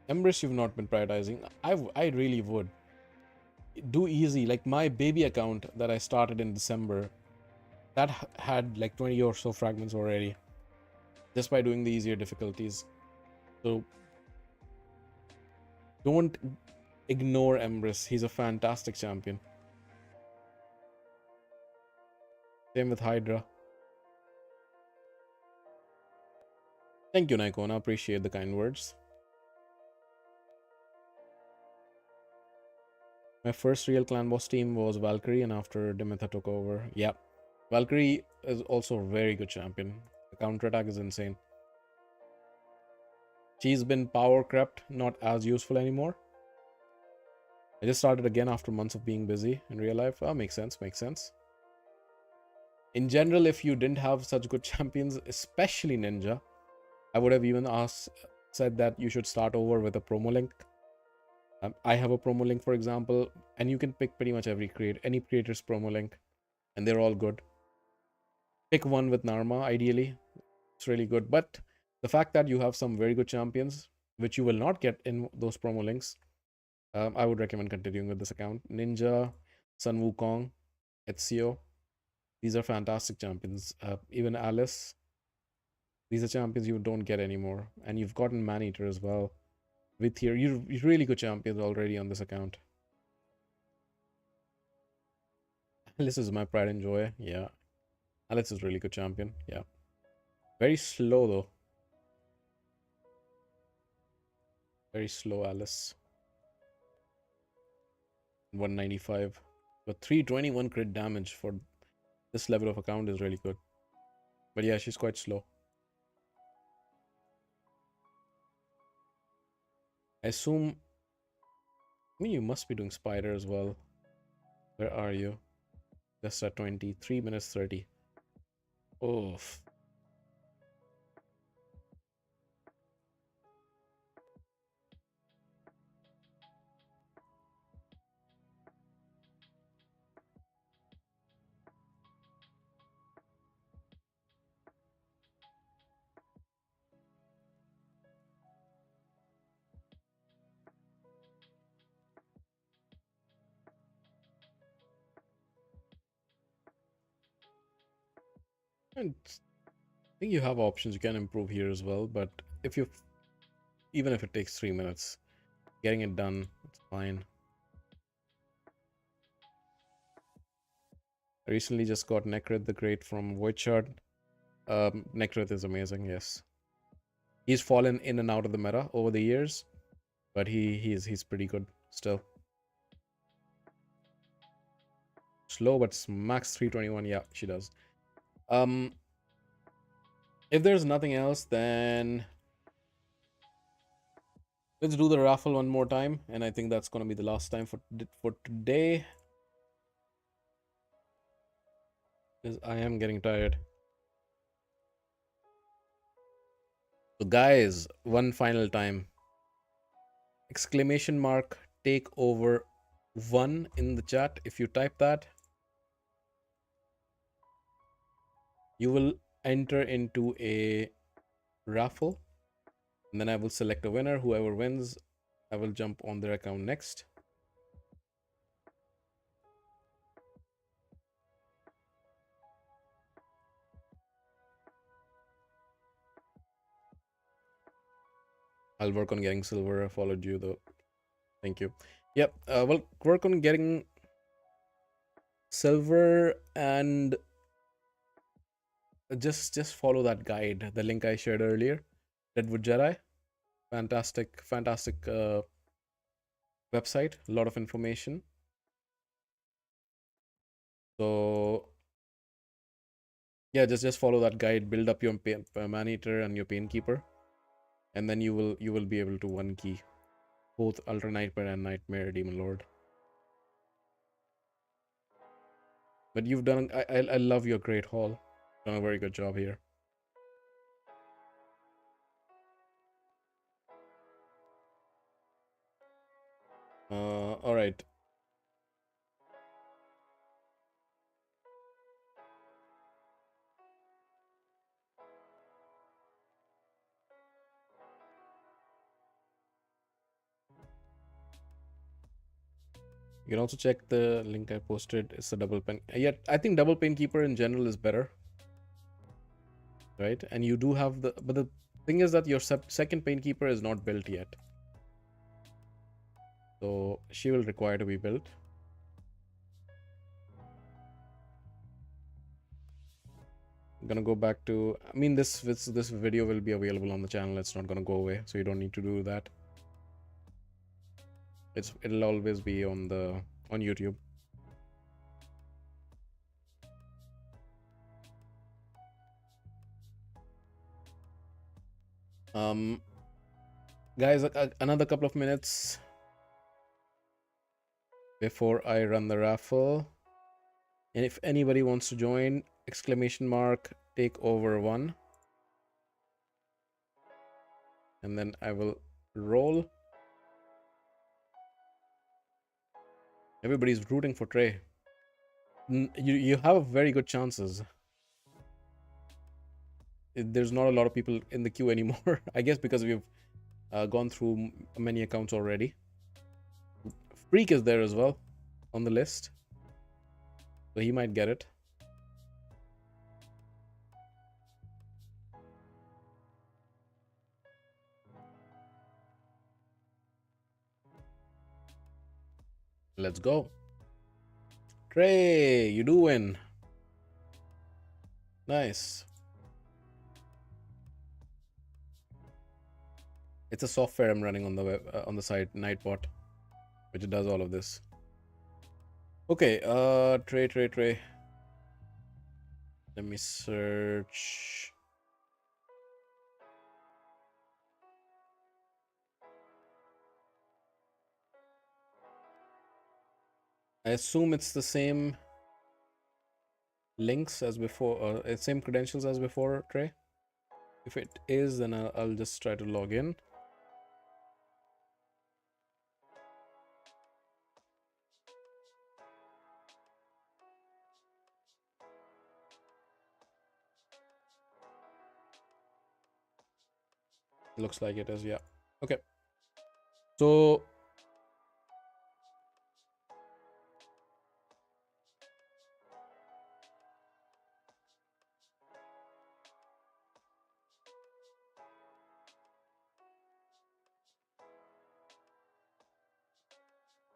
Embrace, you've not been prioritizing. I really would. Do easy. Like my baby account that I started in December, that had like 20 or so fragments already. Just by doing the easier difficulties. So don't ignore Embrace. He's a fantastic champion. Same with Hydra. Thank you, Nikona. Appreciate the kind words. My first real clan boss team was Valkyrie, and after Dimitha took over. Yeah. Valkyrie is also a very good champion. The counterattack is insane. She's been power crept, not as useful anymore. I just started again after months of being busy in real life. Oh, makes sense, makes sense. In general, if you didn't have such good champions, especially Ninja, I would have even said that you should start over with a promo link. I have a promo link, for example, and you can pick pretty much any creator's promo link, and they're all good. Pick one with Narma, ideally. It's really good. But the fact that you have some very good champions, which you will not get in those promo links, I would recommend continuing with this account. Ninja, Sun Wukong, Ezio. These are fantastic champions. Even Alice. These are champions you don't get anymore. And you've gotten Maneater as well. With here, you're really good champions already on this account. Alice is my pride and joy. Yeah. Alice is really good champion. Yeah. Very slow though. Very slow Alice. 195. But 321 crit damage for this level of account is really good. But yeah, she's quite slow. I assume... I mean, you must be doing Spider as well. Where are you? Just at 23 minutes 30. Oof. And I think you have options. You can improve here as well. But if you... Even if it takes 3 minutes, getting it done, it's fine. I recently just got Necrith the Great from Voidshard. Necrith is amazing, yes. He's fallen in and out of the meta over the years, but he's pretty good still. Slow, but max 321. Yeah, she does. If there's nothing else, then let's do the raffle one more time, and I think that's gonna be the last time for today. Because I am getting tired. So guys, one final time. Exclamation mark takeover1 in the chat. If you type that, you will enter into a raffle, and then I will select a winner. Whoever wins, I will jump on their account next. I'll work on getting silver. I followed you though. Thank you. Yep. Well, work on getting silver and just follow that guide, the link I shared earlier. Redwood Jedi. Fantastic website. A lot of information. So yeah, just follow that guide. Build up your man eater and your pain keeper, and then you will be able to one key both Ultra Nightmare and Nightmare Demon Lord. But you've done. I love your great haul. Done a very good job here. All right. You can also check the link I posted. It's a double pen. Yet I think double pain keeper in general is better, right? And you do have but the thing is that your second pain keeper is not built yet, so she will require to be built. I'm gonna go back to. I mean, this video will be available on the channel. It's not gonna go away, so you don't need to do that. It'll always be on YouTube. Guys, another couple of minutes before I run the raffle, and if anybody wants to join, !takeover1, and then I will roll. Everybody's rooting for Trey. You have very good chances. There's not a lot of people in the queue anymore. I guess because we've gone through many accounts already. Freak is there as well on the list, so he might get it. Let's go. Trey, you do win. Nice. It's a software I'm running on the web, on the site, Nightbot, which does all of this. Okay, Trey. Let me search. I assume it's the same links as before, or same credentials as before, Trey. If it is, then I'll just try to log in. Looks like it is, yeah. Okay. So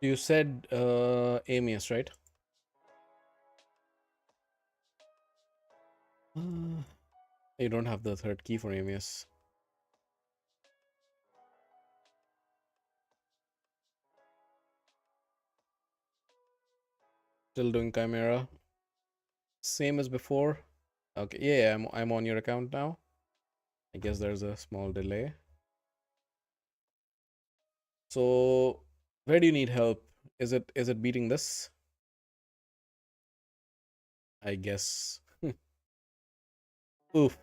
you said Amius, right? You don't have the third key for Amius. Still doing Chimera. Same as before. Okay, yeah, I'm on your account now. I guess there's a small delay. So where do you need help? Is it beating this? I guess. Oof.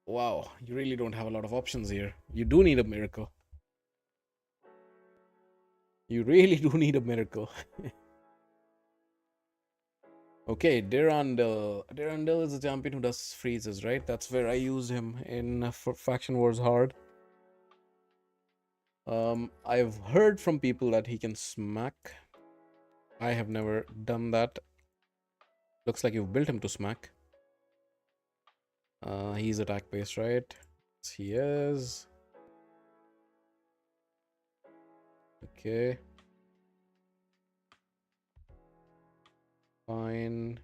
Wow, you really don't have a lot of options here. You do need a miracle. You really do need a miracle. Okay, Durandal. Durandal is a champion who does freezes, right? That's where I used him in Faction Wars Hard. I've heard from people that he can smack. I have never done that. Looks like you've built him to smack. He's attack based, right? Yes, he is. Okay. Fine.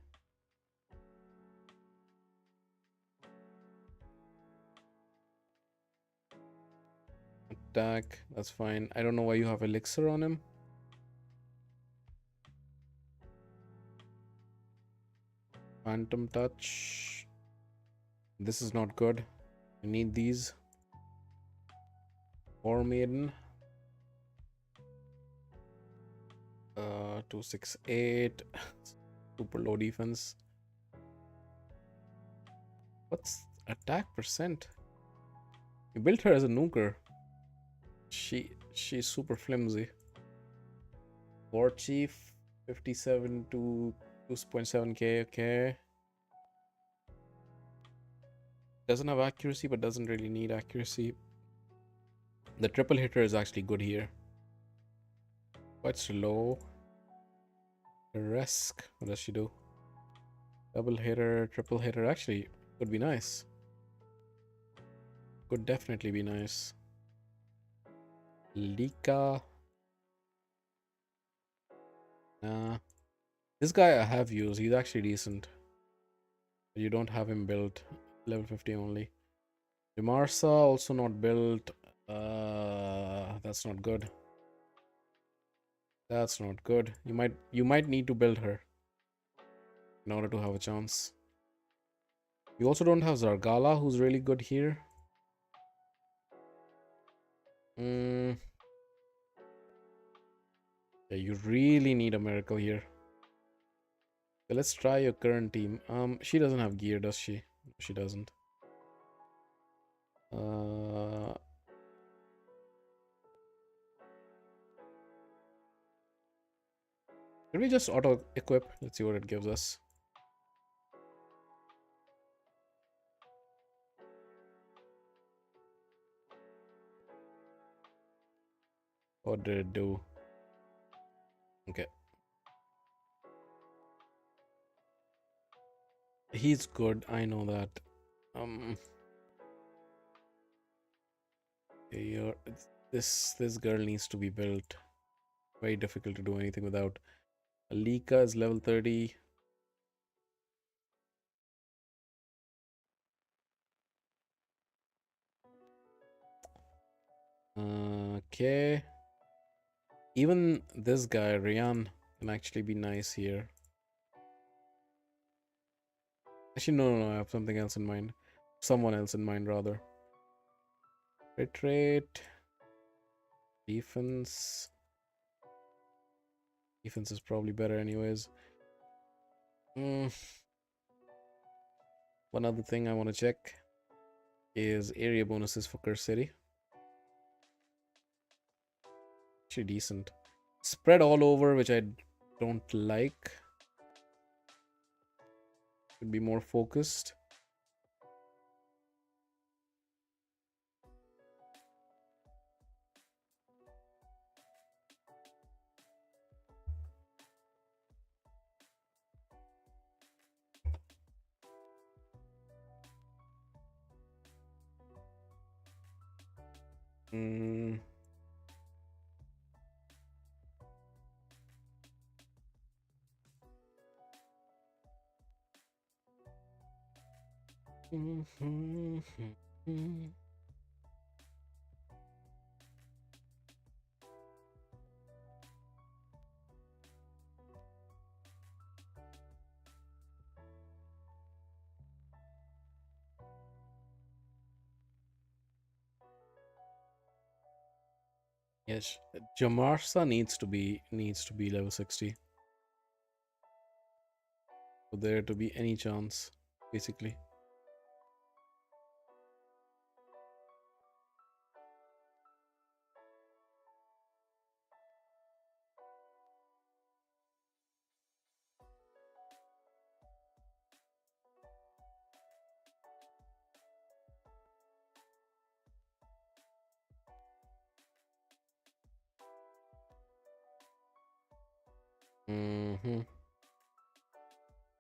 Attack. That's fine. I don't know why you have elixir on him. Phantom touch. This is not good. I need these. War Maiden. 268. Super low defense. What's attack percent? You built her as a nuker. She's super flimsy. War Chief 57 to 2.7k. Okay. Doesn't have accuracy, but doesn't really need accuracy. The triple hitter is actually good here. Quite slow. Resk. What does she do? Double hitter, triple hitter. Actually, could be nice. Could definitely be nice. Lika. This guy I have used. He's actually decent. But you don't have him built. Level 50 only. Demarsa also not built. That's not good. That's not good. You might need to build her in order to have a chance. You also don't have Zargala, who's really good here. Yeah, you really need a miracle here. So let's try your current team. She doesn't have gear, does she? No, she doesn't. Can we just auto equip? Let's see what it gives us. What did it do? Okay. He's good, I know that. This girl needs to be built. Very difficult to do anything without. Alika is level 30. Okay. Even this guy, Ryan, can actually be nice here. Actually, no, I have something else in mind. Someone else in mind, rather. Retreat. Defense. Defense is probably better anyways. One other thing I want to check is area bonuses for Curse City. Actually decent. Spread all over, which I don't like. Should be more focused. Yes, Jamarsa needs to be level 60 for there to be any chance, basically.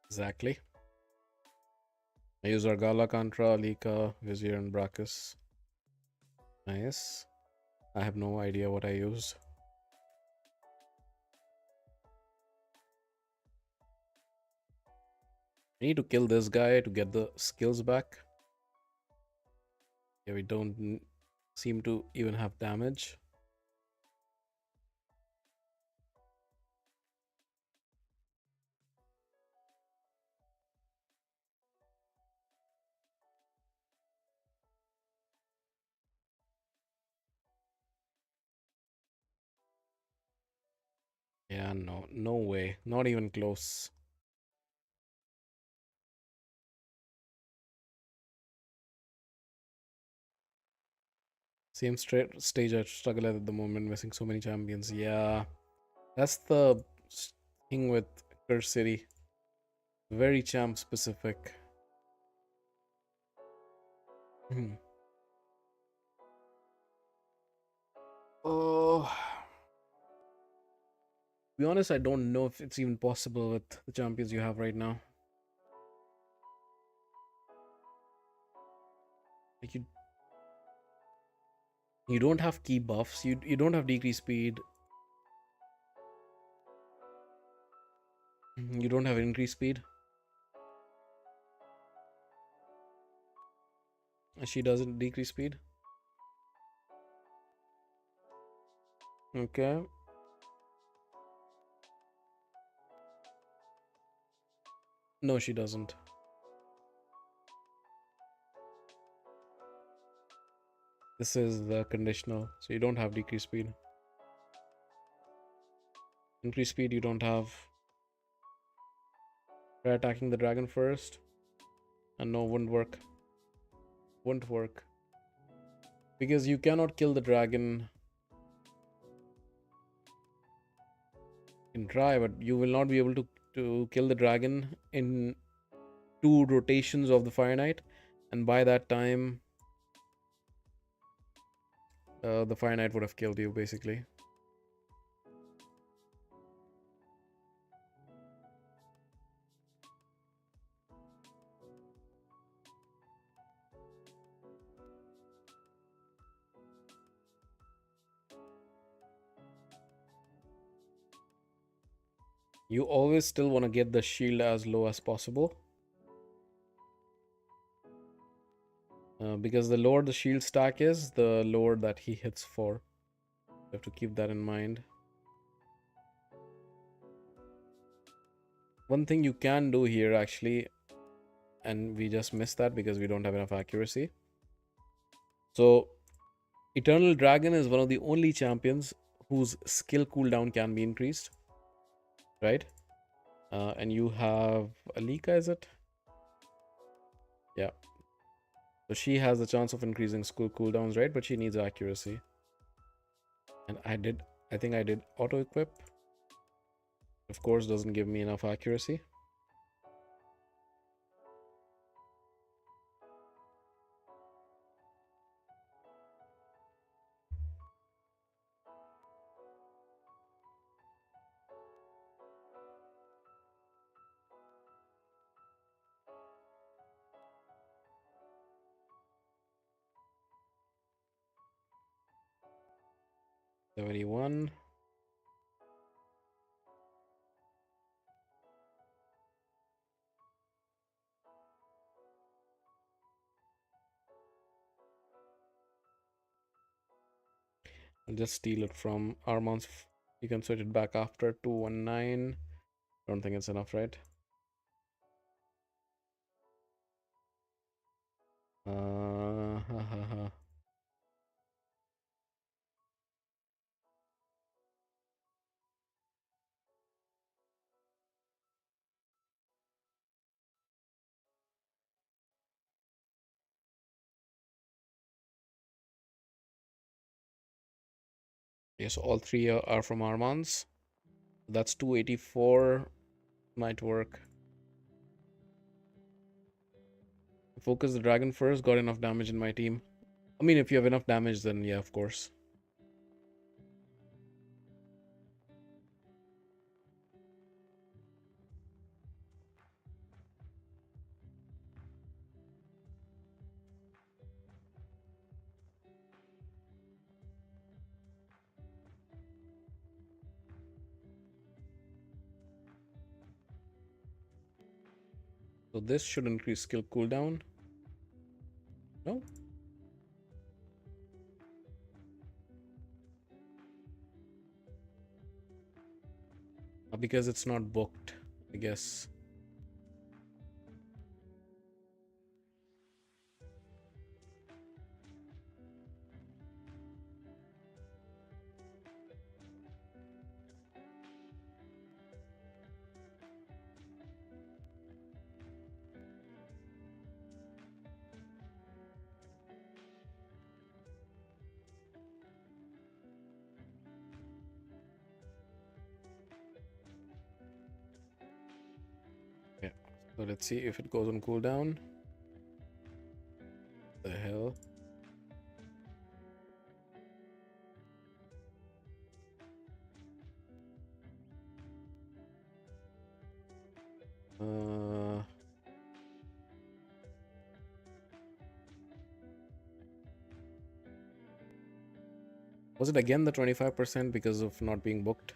Exactly. I use Argala, Contra, Alika, Vizier, and Brachus. Nice. I have no idea what I used. I need to kill this guy to get the skills back. Yeah, we don't seem to even have damage. Yeah, no, no way. Not even close. Same stage I struggle at the moment, missing so many champions. Yeah, that's the thing with Curse City. Very champ specific. Hmm. Oh, to be honest, I don't know if it's even possible with the champions you have right now. Like you don't have key buffs. You don't have decreased speed. You don't have increased speed. She doesn't decrease speed. Okay. No, she doesn't. This is the conditional, so you don't have decreased speed. Increased speed you don't have. Try attacking the dragon first. And no, wouldn't work. Wouldn't work. Because you cannot kill the dragon. You can try, but you will not be able to kill the dragon in 2 rotations of the Fire Knight. And by that time, the Fire Knight would have killed you, basically. You always still want to get the shield as low as possible. Because the lower the shield stack is, the lower that he hits for. You have to keep that in mind. One thing you can do here, actually, and we just missed that because we don't have enough accuracy. So, Eternal Dragon is one of the only champions whose skill cooldown can be increased. Right? And you have Alika, is it? Yeah. So she has the chance of increasing skill cooldowns, right? But she needs accuracy. And I think I did auto equip. Of course, doesn't give me enough accuracy. $71. I'll just steal it from Armand's. You can switch it back after 219. Don't think it's enough, right? Ha, ha, ha. Yes, all three are from Armand's. That's 284. Might work. Focus the dragon first. Got enough damage in my team. I mean, if you have enough damage, then yeah, of course. So this should increase skill cooldown. No? Because it's not booked, I guess. Yeah. So let's see if it goes on cooldown. The hell? Uh, was it again the 25% because of not being booked?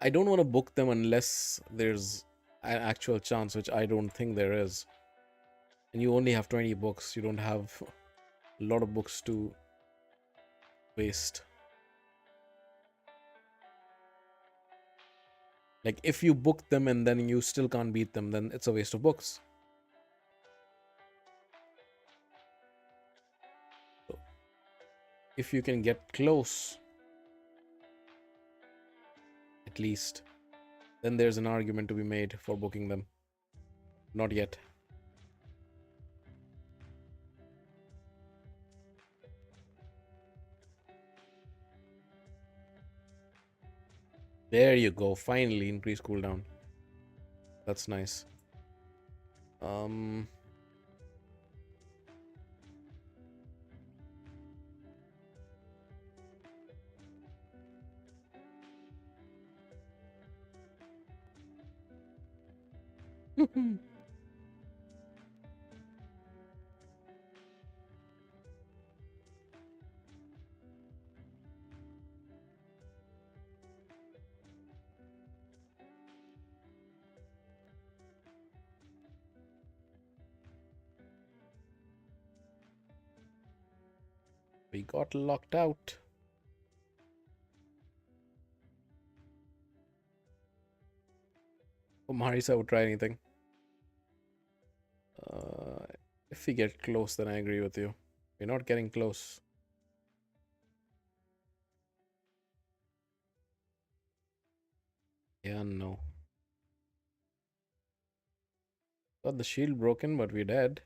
I don't want to book them unless there's an actual chance, which I don't think there is. And you only have 20 books. You don't have a lot of books to waste. Like, if you book them and then you still can't beat them, then it's a waste of books. So, if you can get close, at least, then there's an argument to be made for booking them. Not yet. There you go. Finally, increase cooldown. That's nice. We got locked out. Oh, Marisa would try anything. Uh, if we get close, then I agree with you. We're not getting close. Yeah, no. Got the shield broken, but we're dead.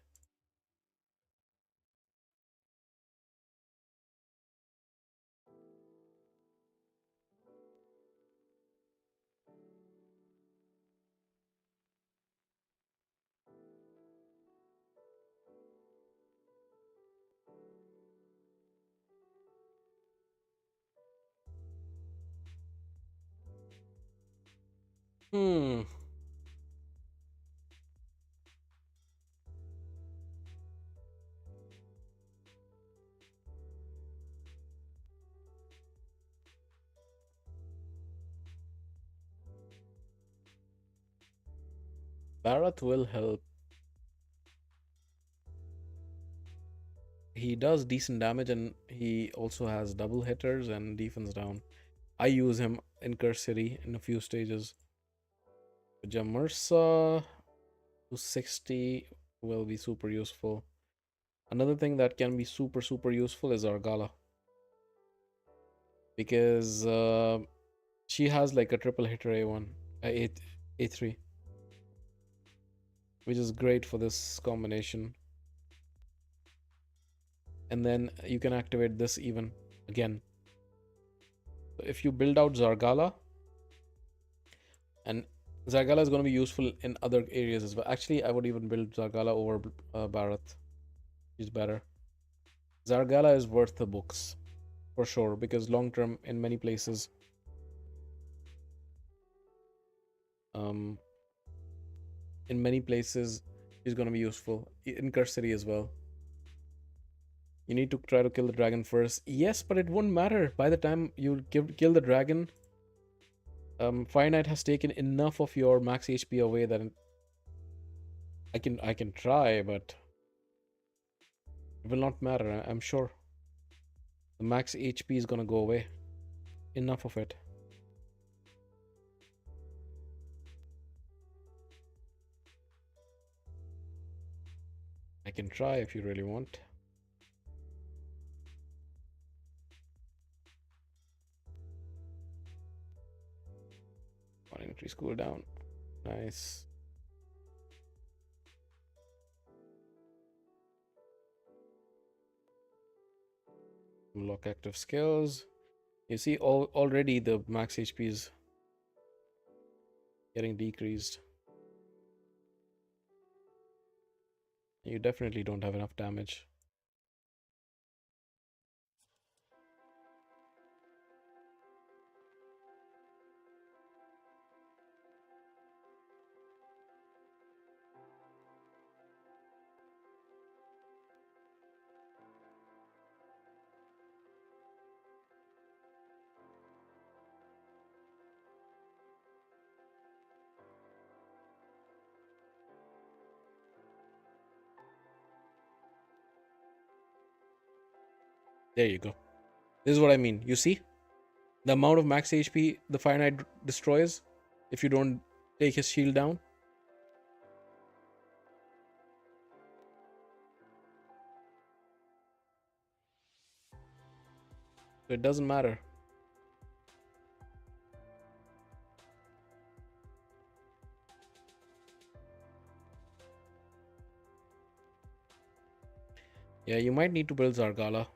Hmm. Bharat will help. He does decent damage and he also has double hitters and defense down. I use him in Curse City in a few stages. Jamarsa to 60 will be super useful. Another thing that can be super useful is Argala. Because she has like a triple hitter A1, A3, which is great for this combination. And then you can activate this even again. So if you build out Zargala, and Zargala is going to be useful in other areas as well. Actually, I would even build Zargala over Bharat. She's better. Zargala is worth the books for sure because long term in many places, um, in many places, she's going to be useful in Curse City as well. You need to try to kill the dragon first. Yes, but it won't matter. By the time you kill the dragon, Fire Knight has taken enough of your max HP away that I can try, but it will not matter. I'm sure the max HP is gonna go away. Enough of it. I can try if you really want. One increase cooldown. Nice. Unlock active skills. You see, already the max HP is getting decreased. You definitely don't have enough damage. There you go. This is what I mean. You see the amount of max HP the Fire Knight destroys if you don't take his shield down. So it doesn't matter. Yeah, you might need to build Zargala.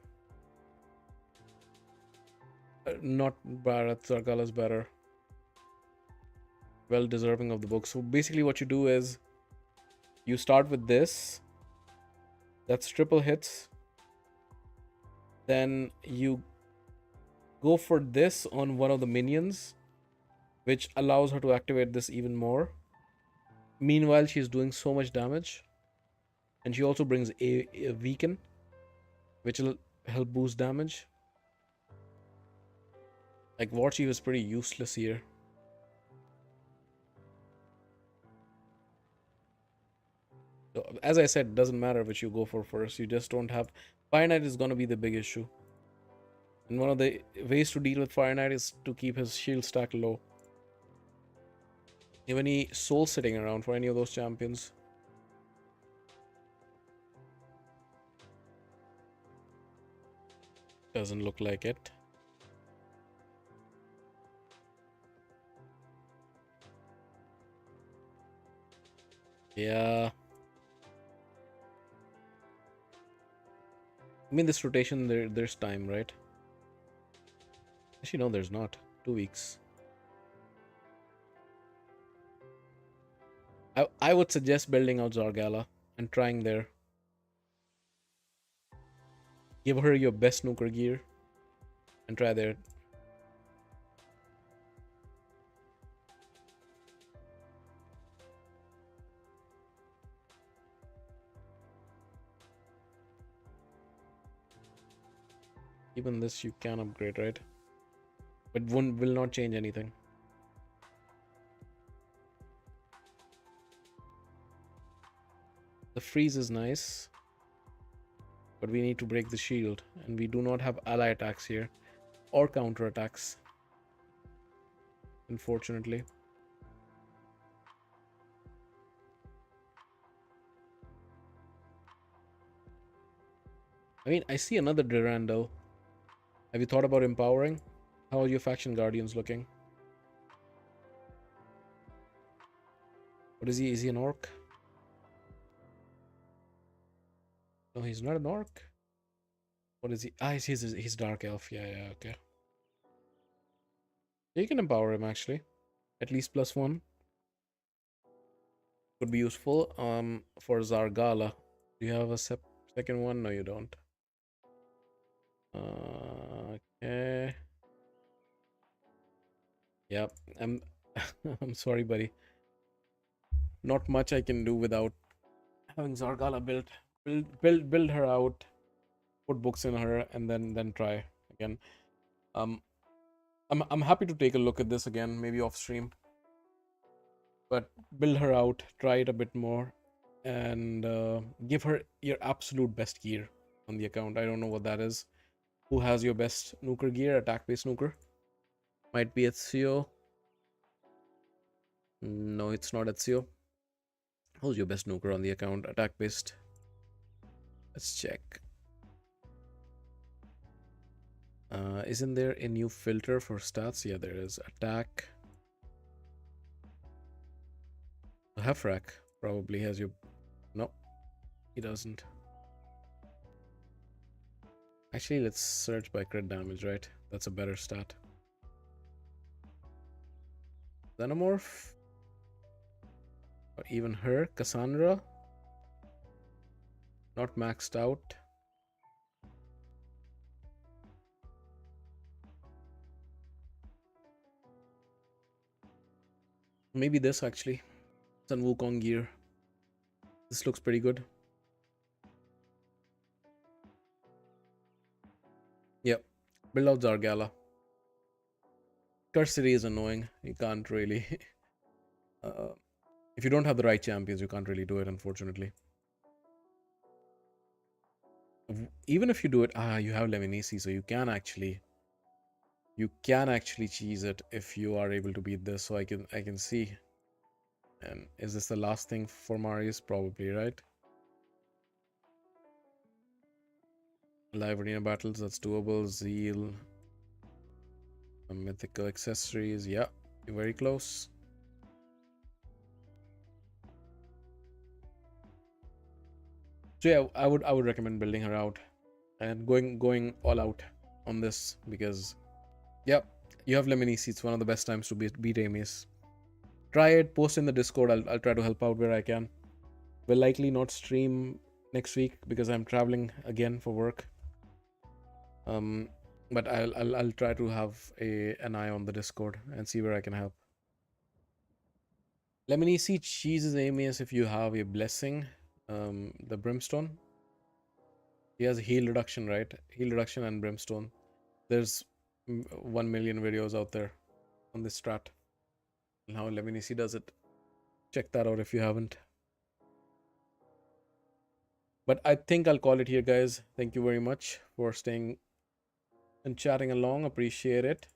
Not Bharat. Zargala's better. Well deserving of the book. So basically what you do is you start with this. That's triple hits. Then you go for this on one of the minions, which allows her to activate this even more. Meanwhile, she's doing so much damage. And she also brings a weaken, which will help boost damage. Like, Warchi was pretty useless here. So, as I said, it doesn't matter which you go for first. You just don't have... Fire Knight is going to be the big issue. And one of the ways to deal with Fire Knight is to keep his shield stack low. You have any soul sitting around for any of those champions? Doesn't look like it. Yeah. I mean, this rotation, there's time, right? Actually, no, there's not. 2 weeks. I would suggest building out Zargala and trying there. Give her your best snooker gear and try there. Even this you can upgrade, right? But will not change anything. The freeze is nice, but we need to break the shield, and we do not have ally attacks here or counter attacks, unfortunately. I mean, I see another Durando. Have you thought about empowering? How are your faction guardians looking? What is he? Is he an orc? No, he's not an orc. What is he? Ah, he's dark elf. Yeah, yeah, okay. You can empower him actually. At least +1. Could be useful. For Zargala. Do you have a second one? No, you don't. Okay. Yep. I'm sorry, buddy. Not much I can do without having Zargala built. Build her out. Put books in her, and then try again. Um, I'm happy to take a look at this again, maybe off stream. But build her out. Try it a bit more. and give her your absolute best gear on the account. I don't know what that is. Who has your best snooker gear? Attack based snooker. Might be Ezio. No, it's not Ezio. Who's your best snooker on the account? Attack based. Let's check. Isn't there a new filter for stats? Yeah, there is. Attack. Hefrak probably has your. No, he doesn't. Actually, let's search by crit damage, right? That's a better stat. Xenomorph? Or even her, Cassandra? Not maxed out. Maybe this actually. Sun Wukong gear. This looks pretty good. Yep. Build out Zargala. Curse City is annoying. You can't really. If you don't have the right champions, you can't really do it, unfortunately. Even if you do it, you have Lemonisi, so you can actually cheese it if you are able to beat this. So I can see. And is this the last thing for Marius? Probably, right? Live arena battles, that's doable. Zeal, mythical accessories. Yeah, you're very close. So yeah, I would recommend building her out and going all out on this, because yeah, you have Lemonisi. It's one of the best times to beat Amius. Try it, post in the Discord. I'll try to help out where I can. Will likely not stream next week because I'm traveling again for work. But I'll try to have an eye on the Discord and see where I can help. Lemonisi cheeses Amius if you have a blessing. The Brimstone. He has heal reduction, right? Heal reduction and Brimstone. There's 1 million videos out there on this strat and how Lemonisi does it. Check that out if you haven't. But I think I'll call it here, guys. Thank you very much for staying and chatting along. Appreciate it.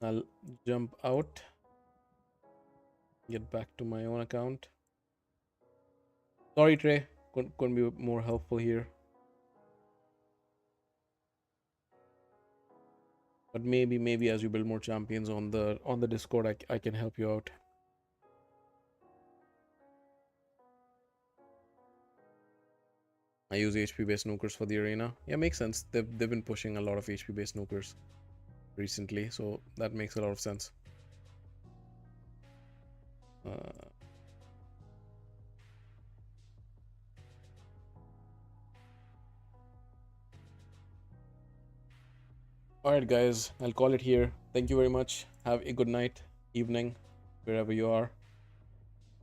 I'll jump out. Get back to my own account. Sorry, Trey. Couldn't be more helpful here. But maybe as you build more champions on the Discord, I can help you out. I use HP based snookers for the arena. Yeah, makes sense. They've been pushing a lot of HP based snookers recently, so that makes a lot of sense. Alright guys, I'll call it here. Thank you very much. Have a good night, evening, wherever you are.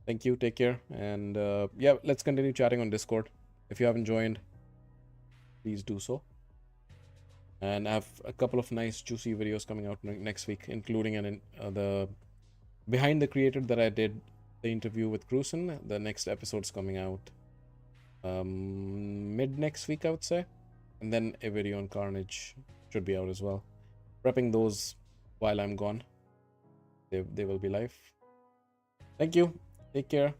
Thank you, take care, and yeah, let's continue chatting on Discord. If you haven't joined, please do so. And I have a couple of nice juicy videos coming out next week, including the behind the creator that I did the interview with Cruisen. The next episode's coming out mid next week, I would say, and then a video on Carnage should be out as well. Prepping those while I'm gone. They will be live. Thank you. Take care.